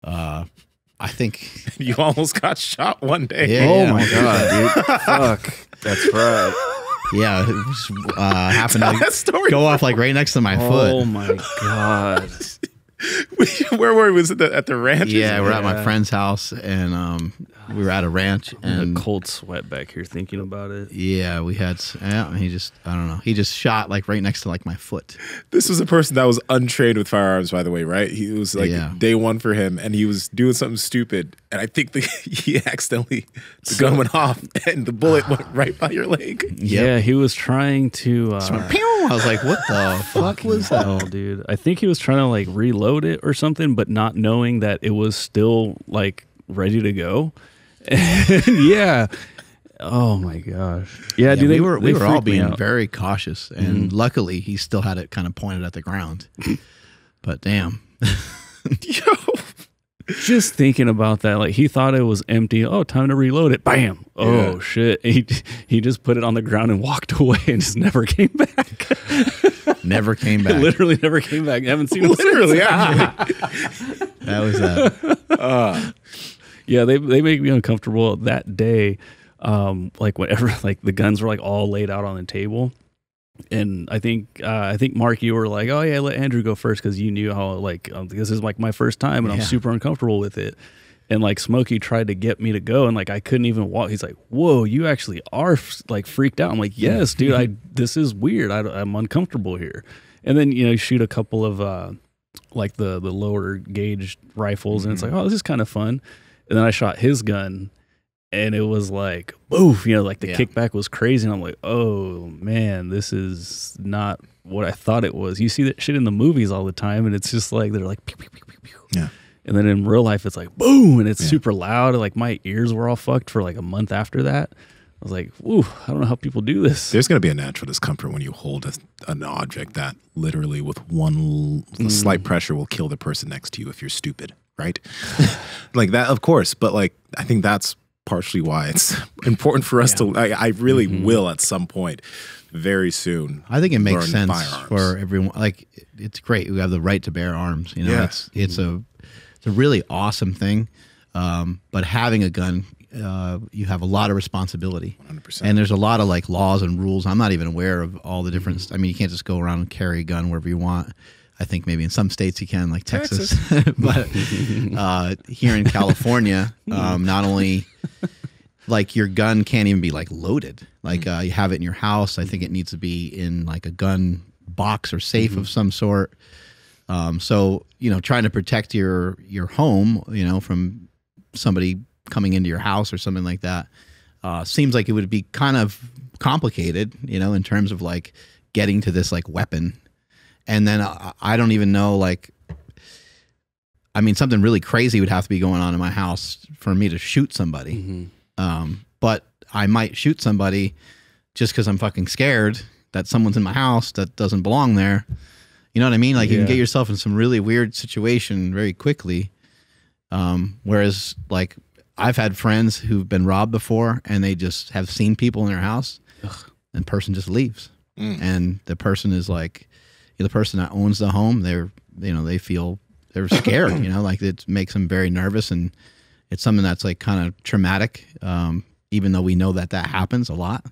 I think You almost got shot one day. Yeah, Oh yeah. my god, dude! Fuck, that's right. Yeah, it just happened Tell to that story. go off like right next to my Oh foot. my god! Where were we? Was it at the ranch? Yeah, we're at my friend's house, and we were at a ranch, I'm and a cold sweat back here thinking about it. yeah, we had. Yeah, and I don't know. He just shot like right next to like my foot. This was a person that was untrained with firearms, by the way, right? He was like day one for him, and he was doing something stupid, and I think he accidentally, the gun went off, and the bullet went right by your leg. Yeah, he was trying to. I was like, what the fuck was that? Oh, dude! I think he was trying to like reload it or something, but not knowing that it was still like ready to go. And yeah. Oh my gosh. Yeah, Yeah, dude. we were all freaked me being out. very cautious, and luckily he still had it kind of pointed at the ground. But damn. Yo. Just thinking about that, like he thought it was empty. Oh, time to reload it. Bam. Oh Yeah. shit. He just put it on the ground and walked away and just never came back. Never came back. Literally never came back. I haven't seen him Literally, since. actually. That was Yeah, they make me uncomfortable that day. Like whenever like the guns were like all laid out on the table. And I think Mark, you were like, oh yeah, let Andrew go first because you knew how like this is like my first time and I'm super uncomfortable with it. And like Smokey tried to get me to go and like I couldn't even walk. He's like, whoa, you actually are like freaked out. I'm like, yes, dude, this is weird. I'm uncomfortable here. And then you shoot a couple of like the lower gauge rifles and it's like, oh, this is kind of fun. And then I shot his gun. And it was like, boof, like the kickback was crazy. And I'm like, oh, man, this is not what I thought it was. You see that shit in the movies all the time. And it's just like, they're like, pew, pew, pew, pew, pew. Yeah. And then in real life, it's like, boom. And it's super loud. And like my ears were all fucked for like a month after that. I was like, ooh, I don't know how people do this. There's going to be a natural discomfort when you hold an object that literally with one slight pressure will kill the person next to you if you're stupid, right? Like that, of course. But like, I think that's partially why it's important for us to. I really will at some point, very soon. I think it makes learn sense firearms. for everyone. Like, it's great. We have the right to bear arms. You know, Yeah. it's a really awesome thing. But having a gun, you have a lot of responsibility. 100%. And there's a lot of like laws and rules. I'm not even aware of all the different. I mean, you can't just go around and carry a gun wherever you want. I think maybe in some states you can, like Texas. But here in California, not only like your gun can't even be like loaded. Like you have it in your house. I think it needs to be in like a gun box or safe of some sort. So, you know, trying to protect your home, you know, from somebody coming into your house or something like that, seems like it would be kind of complicated, you know, in terms of like getting to this like weapon. And then I don't even know, like, I mean, something really crazy would have to be going on in my house for me to shoot somebody. But I might shoot somebody just because I'm fucking scared that someone's in my house that doesn't belong there. You know what I mean? Like, you can get yourself in some really weird situation very quickly. Whereas, like, I've had friends who've been robbed before, and they just have seen people in their house, and the person just leaves. And the person is like, the person that owns the home, they feel they're scared, you know, like it makes them very nervous, and it's something that's like kind of traumatic, even though we know that happens a lot.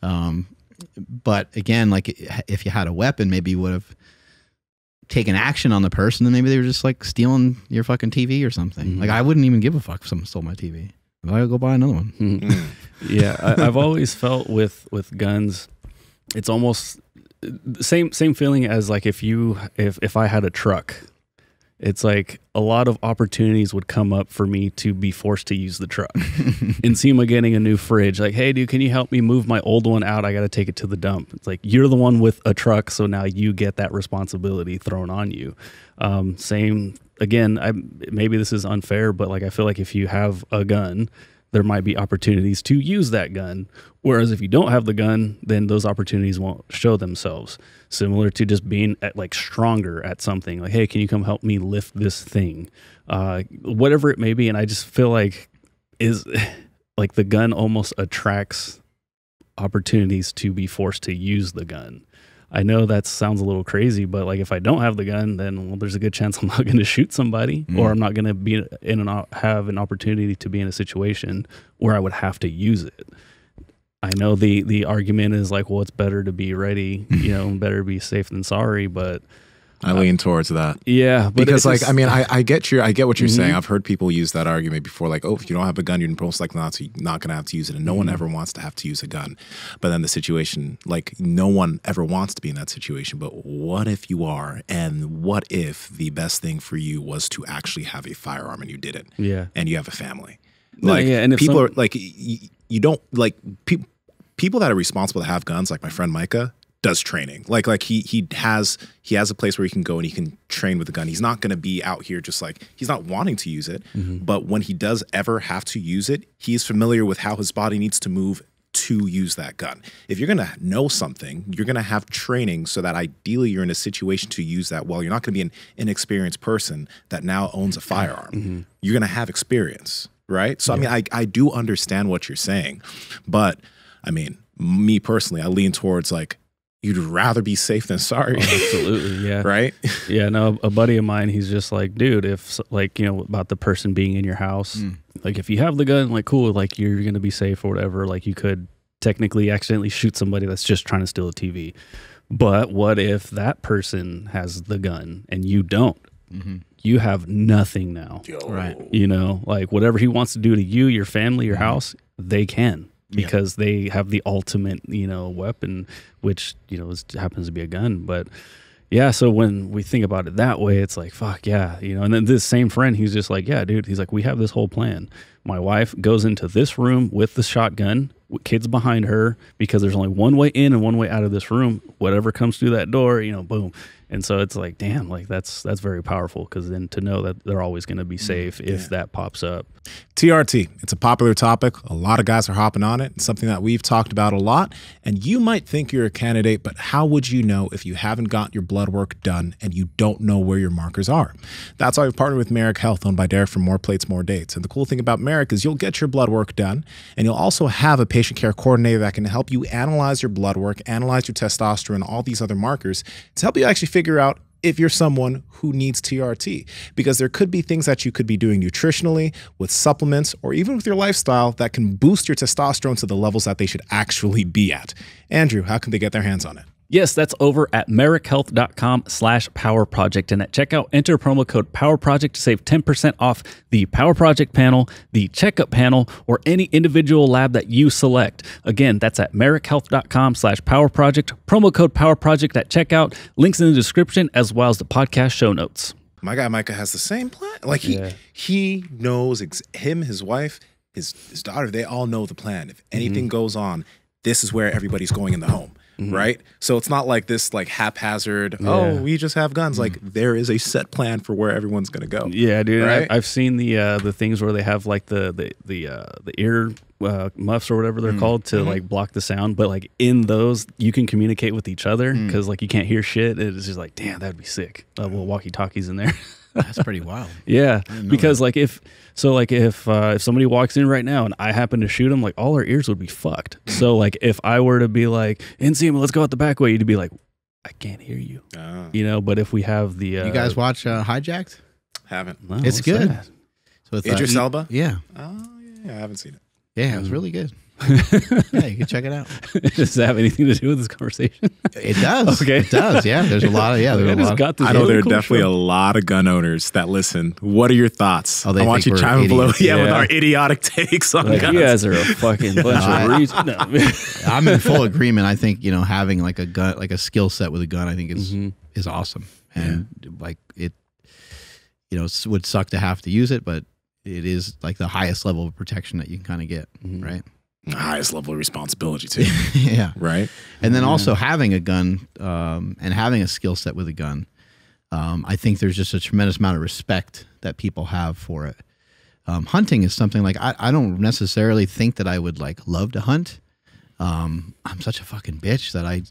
But again, like if you had a weapon, maybe you would have taken action on the person, and maybe they were just like stealing your fucking TV or something. Like, I wouldn't even give a fuck if someone stole my TV. I'll go buy another one. Yeah, I've always felt with guns, it's almost the same feeling as like if I had a truck. It's like a lot of opportunities would come up for me to be forced to use the truck. Nsima getting a new fridge, like, hey, dude, can you help me move my old one out? I got to take it to the dump. It's like, you're the one with a truck, so now you get that responsibility thrown on you. Same, again, maybe this is unfair, but like I feel like if you have a gun, there might be opportunities to use that gun. Whereas if you don't have the gun, then those opportunities won't show themselves. Similar to just being like stronger at something. Like, hey, can you come help me lift this thing? Whatever it may be. And I just feel like like the gun almost attracts opportunities to be forced to use the gun. I know that sounds a little crazy, but like if I don't have the gun, then well, there's a good chance I'm not going to shoot somebody, or I'm not going to be have an opportunity to be in a situation where I would have to use it. I know the argument is like, well, it's better to be ready, you know, better to be safe than sorry, but I lean towards that. Yeah, but because like, I mean, I get what you're saying. I've heard people use that argument before, like, oh, if you don't have a gun, you're most likely not going to have to use it, and no one ever wants to have to use a gun. But then the situation, like, no one ever wants to be in that situation. But what if you are, and what if the best thing for you was to actually have a firearm and you did it? Yeah, and you have a family. Like, yeah, and if people are like, you don't like people that are responsible to have guns, like my friend Micah does training. Like he has a place where he can go and he can train with a gun. He's not going to be out here just like, he's not wanting to use it, but when he does ever have to use it, he's familiar with how his body needs to move to use that gun. If you're going to know something, you're going to have training so that ideally you're in a situation to use that well. You're not going to be an inexperienced person that now owns a firearm. You're going to have experience, right? So, I mean, I do understand what you're saying, but I mean, me personally, I lean towards like, you'd rather be safe than sorry. Oh, absolutely, yeah. Right? Yeah, no, a buddy of mine, he's just like, dude, if, like, you know, about the person being in your house, like, if you have the gun, like, cool, like, you're going to be safe or whatever. Like, you could technically accidentally shoot somebody that's just trying to steal a TV. But what if that person has the gun and you don't? You have nothing now. Right. You know, like, whatever he wants to do to you, your family, your house, they can. Because they have the ultimate, you know, weapon, which, you know, happens to be a gun. But yeah, so when we think about it that way, it's like, fuck yeah, you know. And then this same friend, he's just like, yeah, dude, he's like, we have this whole plan. My wife goes into this room with the shotgun, with kids behind her, because there's only one way in and one way out of this room. Whatever comes through that door, you know, boom. And so it's like, damn, like that's very powerful, because then to know that they're always going to be safe if that pops up. TRT, it's a popular topic. A lot of guys are hopping on it. It's something that we've talked about a lot. And you might think you're a candidate, but how would you know if you haven't got your blood work done and you don't know where your markers are? That's why we've partnered with Merrick Health, owned by Derek from More Plates, More Dates. And the cool thing about Merrick America is you'll get your blood work done, and you'll also have a patient care coordinator that can help you analyze your blood work, analyze your testosterone, all these other markers to help you actually figure out if you're someone who needs TRT, because there could be things that you could be doing nutritionally, with supplements, or even with your lifestyle that can boost your testosterone to the levels that they should actually be at. Andrew, how can they get their hands on it? Yes, that's over at merrickhealth.com/powerproject. And at checkout, enter promo code POWERPROJECT to save 10% off the Power Project panel, the checkup panel, or any individual lab that you select. Again, that's at merrickhealth.com/powerproject. Promo code POWERPROJECT at checkout. Links in the description as well as the podcast show notes. My guy Micah has the same plan. Like he knows him, his wife, his daughter, they all know the plan. If anything goes on, this is where everybody's going in the home. Right? So it's not like this like haphazard, oh, we just have guns. Like there is a set plan for where everyone's gonna go. Yeah, dude. Right? I've seen the things where they have like the ear muffs or whatever they're called to like block the sound, but like in those you can communicate with each other because like you can't hear shit. It's just like, damn, that'd be sick. Little walkie-talkies in there. That's pretty wild. Yeah, because like if somebody walks in right now and I happen to shoot them, like all our ears would be fucked. So like if I were to be like, Nsima, let's go out the back way, you'd be like, I can't hear you. You know, but if we have the you guys watch Hijacked? Haven't. No, It's what's good. that? So it's Idris Elba? Yeah. Oh yeah, I haven't seen it. Yeah, it was really good. Yeah, you can check it out. Does that have anything to do with this conversation? It does. Okay. It does. Yeah, there's a lot of I know there are definitely a lot of gun owners that listen. What are your thoughts? Oh, they I want think you we're chiming below idiots. with Yeah. our idiotic takes on Like, guns. you guys are a fucking bunch of reasons. No. I'm in full agreement. I think, having like a gun, like a skill set with a gun, I think is awesome. And like it, would suck to have to use it, but it is like the highest level of protection that you can kind of get, right? The highest level of responsibility too. Yeah. Right. And then also having a gun and having a skill set with a gun, I think there's just a tremendous amount of respect that people have for it. Hunting is something like I don't necessarily think that I would like love to hunt. I'm such a fucking bitch that I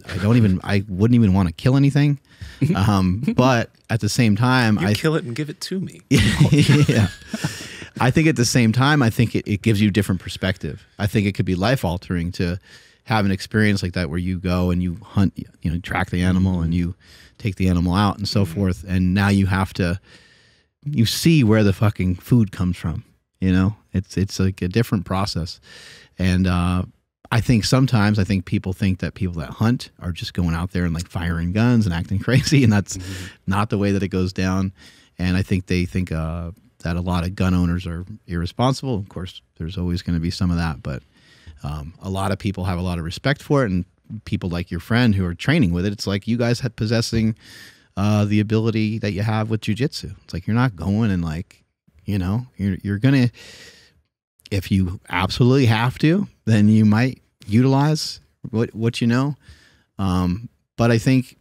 wouldn't even want to kill anything. But at the same time, I kill it and give it to me. Yeah. I think at the same time, I think it gives you different perspective. I think it could be life altering to have an experience like that where you go and you hunt, track the animal and you take the animal out and so forth. And now you see where the fucking food comes from. It's like a different process. And I think sometimes people think that people that hunt are just going out there and like firing guns and acting crazy. And that's not the way that it goes down. And I think they think that a lot of gun owners are irresponsible. Of course, there's always going to be some of that, but a lot of people have a lot of respect for it, and people like your friend who are training with it, it's like you guys have possessing the ability that you have with jiu-jitsu. It's like you're not going and like, you're going to, if you absolutely have to, then you might utilize what you know. But I think,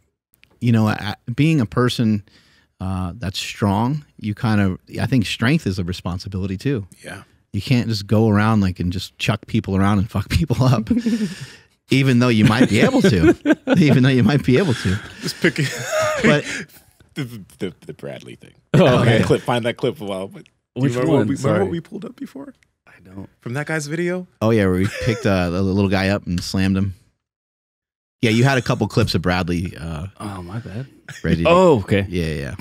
being a person that's strong, I think strength is a responsibility too. Yeah. You can't just go around like and just chuck people around and fuck people up. Even though you might be able to. Just pick it. But the Bradley thing. Oh, okay. Find that clip a while. But Which remember one? Remember what we pulled up before? I don't. From that guy's video? Oh yeah, where we picked the little guy up and slammed him. Yeah, you had a couple clips of Bradley. Oh, my bad. Ready? Okay. Yeah.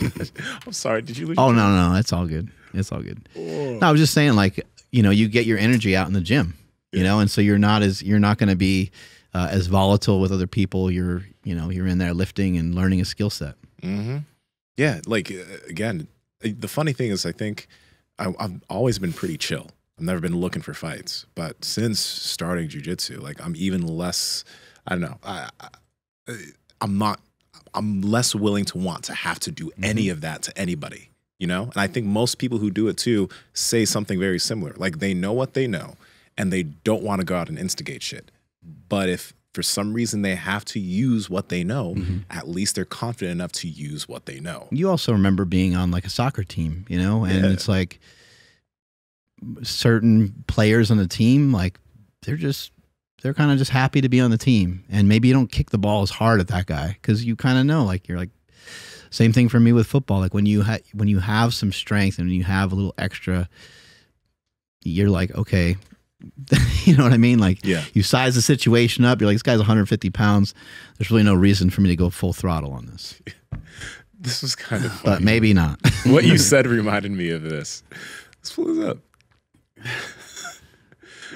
I'm sorry. Did you lose? Oh no, it's all good. It's all good. No, I was just saying, like, you get your energy out in the gym, and so you're not going to be as volatile with other people. You're in there lifting and learning a skill set. Mm-hmm. Yeah, like again, the funny thing is, I think I've always been pretty chill. I've never been looking for fights, but since starting jiu-jitsu, like I'm even less. I don't know. I'm less willing to want to have to do any of that to anybody, And I think most people who do it too say something very similar. Like they know what they know and they don't want to go out and instigate shit. But if for some reason they have to use what they know, at least they're confident enough to use what they know. You also remember being on like a soccer team, and it's like certain players on the team, like they're kind of just happy to be on the team, and maybe you don't kick the ball as hard at that guy because you kind of know, like you're like, same thing for me with football. Like when you have some strength and when you have a little extra you're like, okay, you know what I mean? Like, Yeah. you size the situation up. You're like, this guy's 150 pounds. There's really no reason for me to go full throttle on this. This was kind of funny. But maybe not. What you said reminded me of this. Let's pull this up.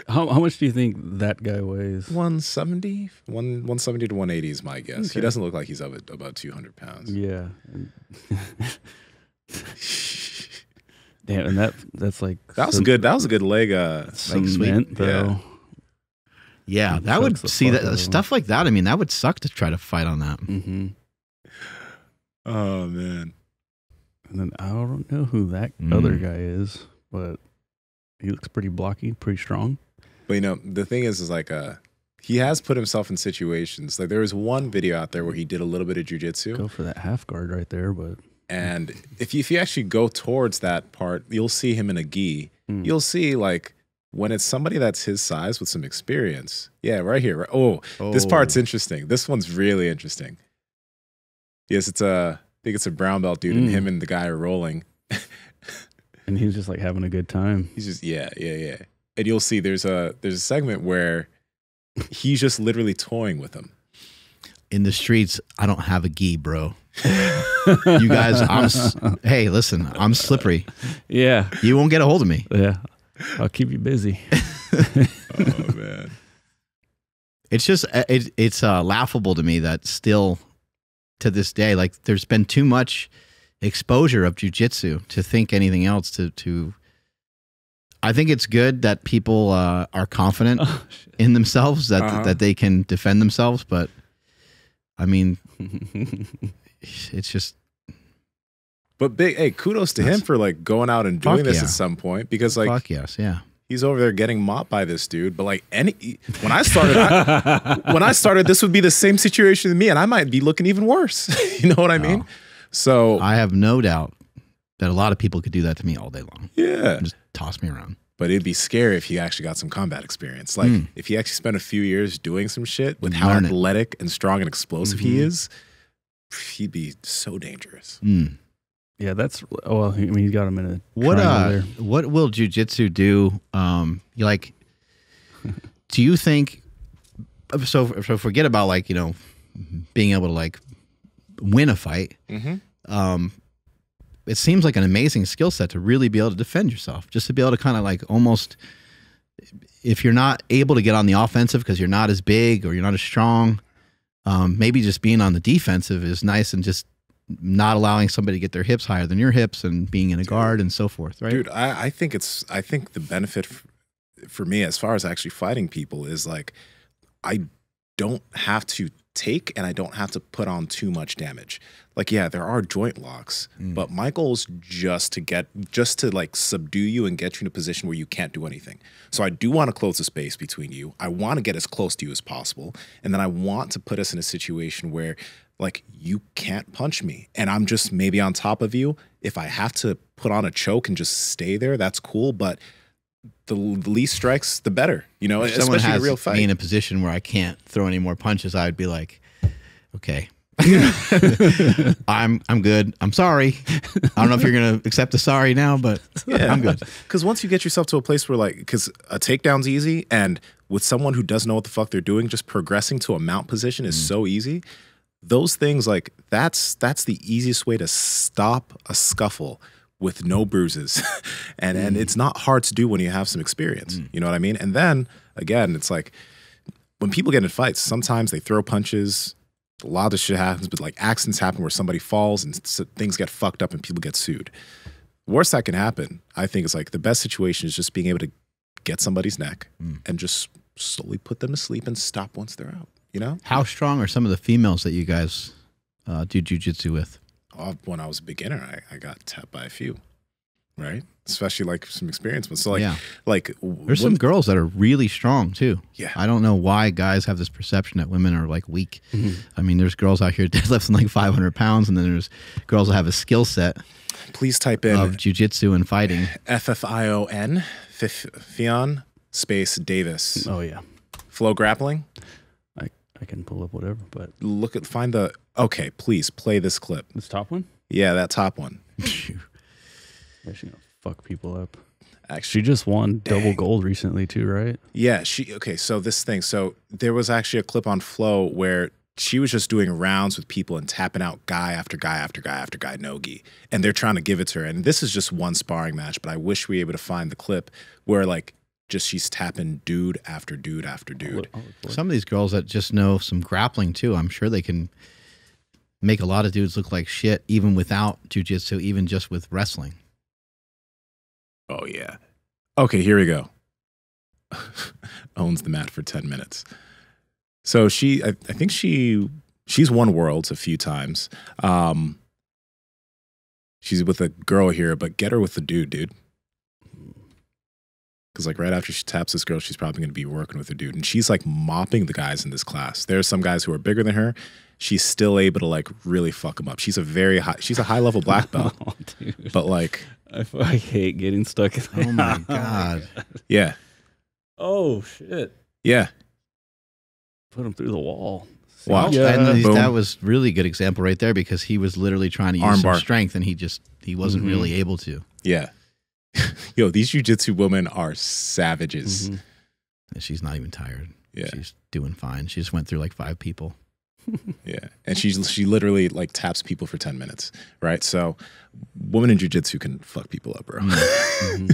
How much do you think that guy weighs? 170? 170 to 180 is my guess. He doesn't look like he's up at about 200 pounds. Yeah. Damn, and that's like That was a good leg. cement though. Yeah, It that would sucks the see fuck that out of stuff like that. I mean, that would suck to try to fight on that. Mm-hmm. Oh man. And then I don't know who that other guy is, but he looks pretty blocky, pretty strong. But the thing is like he has put himself in situations. Like there was one video out there where he did a little bit of jujitsu. Go for that half guard right there, but And if you actually go towards that part, you'll see him in a gi. You'll see like when it's somebody that's his size with some experience. Yeah, right here. Right. Oh, this part's interesting. This one's really interesting. Yes, I think it's a brown belt dude, and him and the guy are rolling. and he's just like having a good time. He's just yeah. And you'll see there's a segment where he's just literally toying with him. In the streets, I don't have a gi, bro. You guys, hey, listen, I'm slippery. Yeah. You won't get a hold of me. Yeah. I'll keep you busy. Oh man. It's just it's laughable to me that still to this day, like there's been too much exposure of jujitsu to think anything else to I think it's good that people are confident in themselves that they can defend themselves, but I mean it's just. But hey, kudos to him for like going out and doing this yeah. at some point, because like Fuck yes, yeah. he's over there getting mopped by this dude. But like when I started, this would be the same situation as me, and I might be looking even worse. You know what I mean? So I have no doubt that a lot of people could do that to me all day long. yeah, Just toss me around. but it'd be scary if he actually got some combat experience. Like if he actually spent a few years doing some shit with how Learn it. athletic and strong and explosive he is, he'd be so dangerous. Yeah, that's well. I mean, he's got him in a What triangle there. what will jujitsu do? You like? Do you think? So forget about like being able to like win a fight. It seems like an amazing skill set to really be able to defend yourself. Just to be able to kind of like almost, if you're not able to get on the offensive because you're not as big or you're not as strong, maybe just being on the defensive is nice and just not allowing somebody to get their hips higher than your hips and being in a guard and so forth, right? Dude, I think the benefit for me as far as actually fighting people is like I don't have to take and I don't have to put on too much damage. Like, yeah, there are joint locks, but my goal is just to like subdue you and get you in a position where you can't do anything. So I do want to close the space between you. I want to get as close to you as possible. And then I want to put us in a situation where like you can't punch me and I'm just maybe on top of you. If I have to put on a choke and just stay there, that's cool. But the least strikes, the better, If someone especially in has a real fight. me in a position where I can't throw any more punches, I would be like, okay, I'm good. I'm sorry. I don't know if you're gonna accept the sorry now, but yeah, I'm good. Because once you get yourself to a place where like, because a takedown's easy, and with someone who doesn't know what the fuck they're doing, just progressing to a mount position is so easy. Those things like that's the easiest way to stop a scuffle with no bruises, and it's not hard to do when you have some experience. You know what I mean? And then again, it's like when people get in fights, sometimes they throw punches. A lot of this shit happens, but like accidents happen where somebody falls and things get fucked up and people get sued. Worst that can happen, I think, is like the best situation is just being able to get somebody's neck and just slowly put them to sleep and stop once they're out. You know? How strong are some of the females that you guys do jujitsu with? When I was a beginner, I got tapped by a few, right? Especially like some experience. But so like, there's some girls that are really strong too. Yeah. I don't know why guys have this perception that women are like weak. I mean, there's girls out here deadlifting like 500 pounds, and then there's girls that have a skill set. Please type in of jujitsu and fighting. FFION, Fion space Davis. Oh yeah. Flow grappling. I can pull up whatever, but Find the, okay, please play this clip. this top one? Yeah, that top one. Yeah, she's gonna fuck people up. She just won double gold recently too, right? Yeah, so this thing. So there was actually a clip on Flow where she was just doing rounds with people and tapping out guy after guy after guy after guy no-gi. And they're trying to give it to her. And this is just one sparring match, but I wish we were able to find the clip where like just she's tapping dude after dude after dude. Some of these girls that just know some grappling too, I'm sure they can make a lot of dudes look like shit even without jiu-jitsu, even just with wrestling. Oh, yeah. Okay, here we go. Owns the mat for 10 minutes. So I think she's won worlds a few times. She's with a girl here, but get her with the dude. Because like right after she taps this girl, she's probably going to be working with a dude. And she's like mopping the guys in this class. There are some guys who are bigger than her. She's still able to like really fuck them up. She's a high level black belt. Oh, dude. But like, I hate getting stuck in Oh my God. yeah. Oh shit. Yeah. Put him through the wall. Watch. Yeah. And Boom. that was really good example right there because he was literally trying to use some Armbar. strength and he wasn't really able to. Yeah. Yo, these jujitsu women are savages. Mm-hmm. And she's not even tired. Yeah. She's doing fine. She just went through like 5 people. Yeah. And she literally like taps people for 10 minutes, right? So women in jujitsu can fuck people up, bro. Mm-hmm.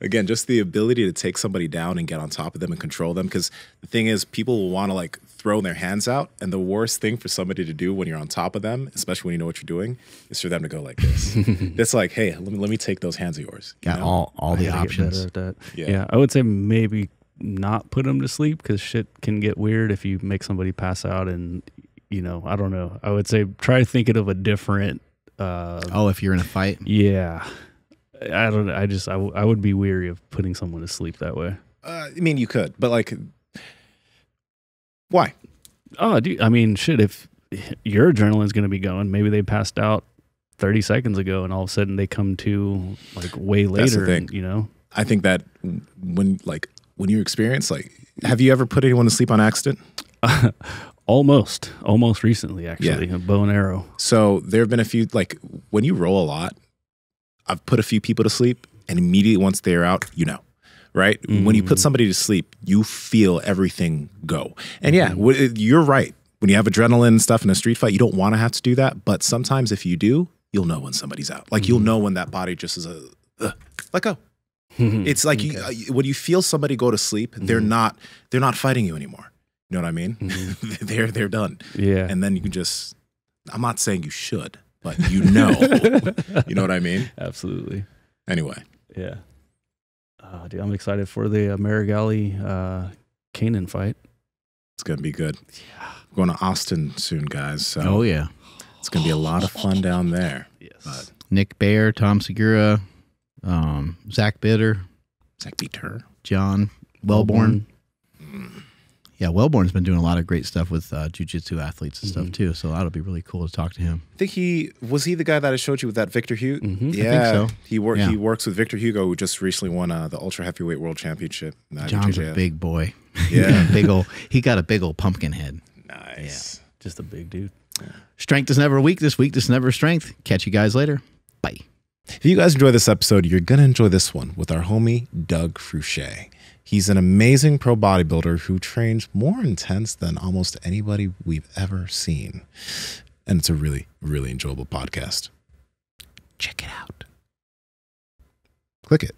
Again, just the ability to take somebody down and get on top of them and control them. Because the thing is, people will want to like throw their hands out. And the worst thing for somebody to do when you're on top of them, especially when you know what you're doing, is for them to go like this. It's like, hey, let me take those hands of yours. You Got know? all the I gotta get options. better at that. Yeah. I would say maybe not put them to sleep because shit can get weird if you make somebody pass out and, I don't know. I would say try thinking of a different. If you're in a fight? Yeah. I don't know. I would be weary of putting someone to sleep that way. I mean, you could, but like, why? Oh, dude, I mean, shit, if your adrenaline's going to be going, maybe they passed out 30 seconds ago and all of a sudden they come to like way That's the later, thing. and, I think that when you experience, like, have you ever put anyone to sleep on accident? almost recently, actually, a bow and arrow. So there have been a few, like when you roll a lot, I've put a few people to sleep and immediately once they're out, right? When you put somebody to sleep, you feel everything go. And yeah, you're right. When you have adrenaline and stuff in a street fight, you don't want to have to do that. But sometimes if you do, you'll know when somebody's out. Like you'll know when that body just is let go. It's like when you feel somebody go to sleep, they're not fighting you anymore. You know what I mean? They're done. Yeah. And then you can just, I'm not saying you should, but you know what I mean? Absolutely. Anyway. Yeah. Dude, I'm excited for the Marigali Kanan fight. It's going to be good. Yeah. We're going to Austin soon, guys. So Oh, yeah. it's going to be a lot of fun down there. Yes. But Nick Baer, Tom Segura, Zach Bitter, Zach beat her. John Wellborn. Yeah, Wellborn's been doing a lot of great stuff with jiu-jitsu athletes and stuff too. So that'll be really cool to talk to him. I think he the guy that I showed you with that Victor Hugo. Yeah, I think so. He works with Victor Hugo, who just recently won the ultra heavyweight world championship. John's a big boy. Yeah, he got a big old pumpkin head. Nice. Yeah. Just a big dude. Yeah. Strength is never weakness. Weakness never strength. Catch you guys later. Bye. If you guys enjoy this episode, you're gonna enjoy this one with our homie Doug Fruchet. He's an amazing pro bodybuilder who trains more intense than almost anybody we've ever seen. And it's a really, really enjoyable podcast. Check it out. Click it.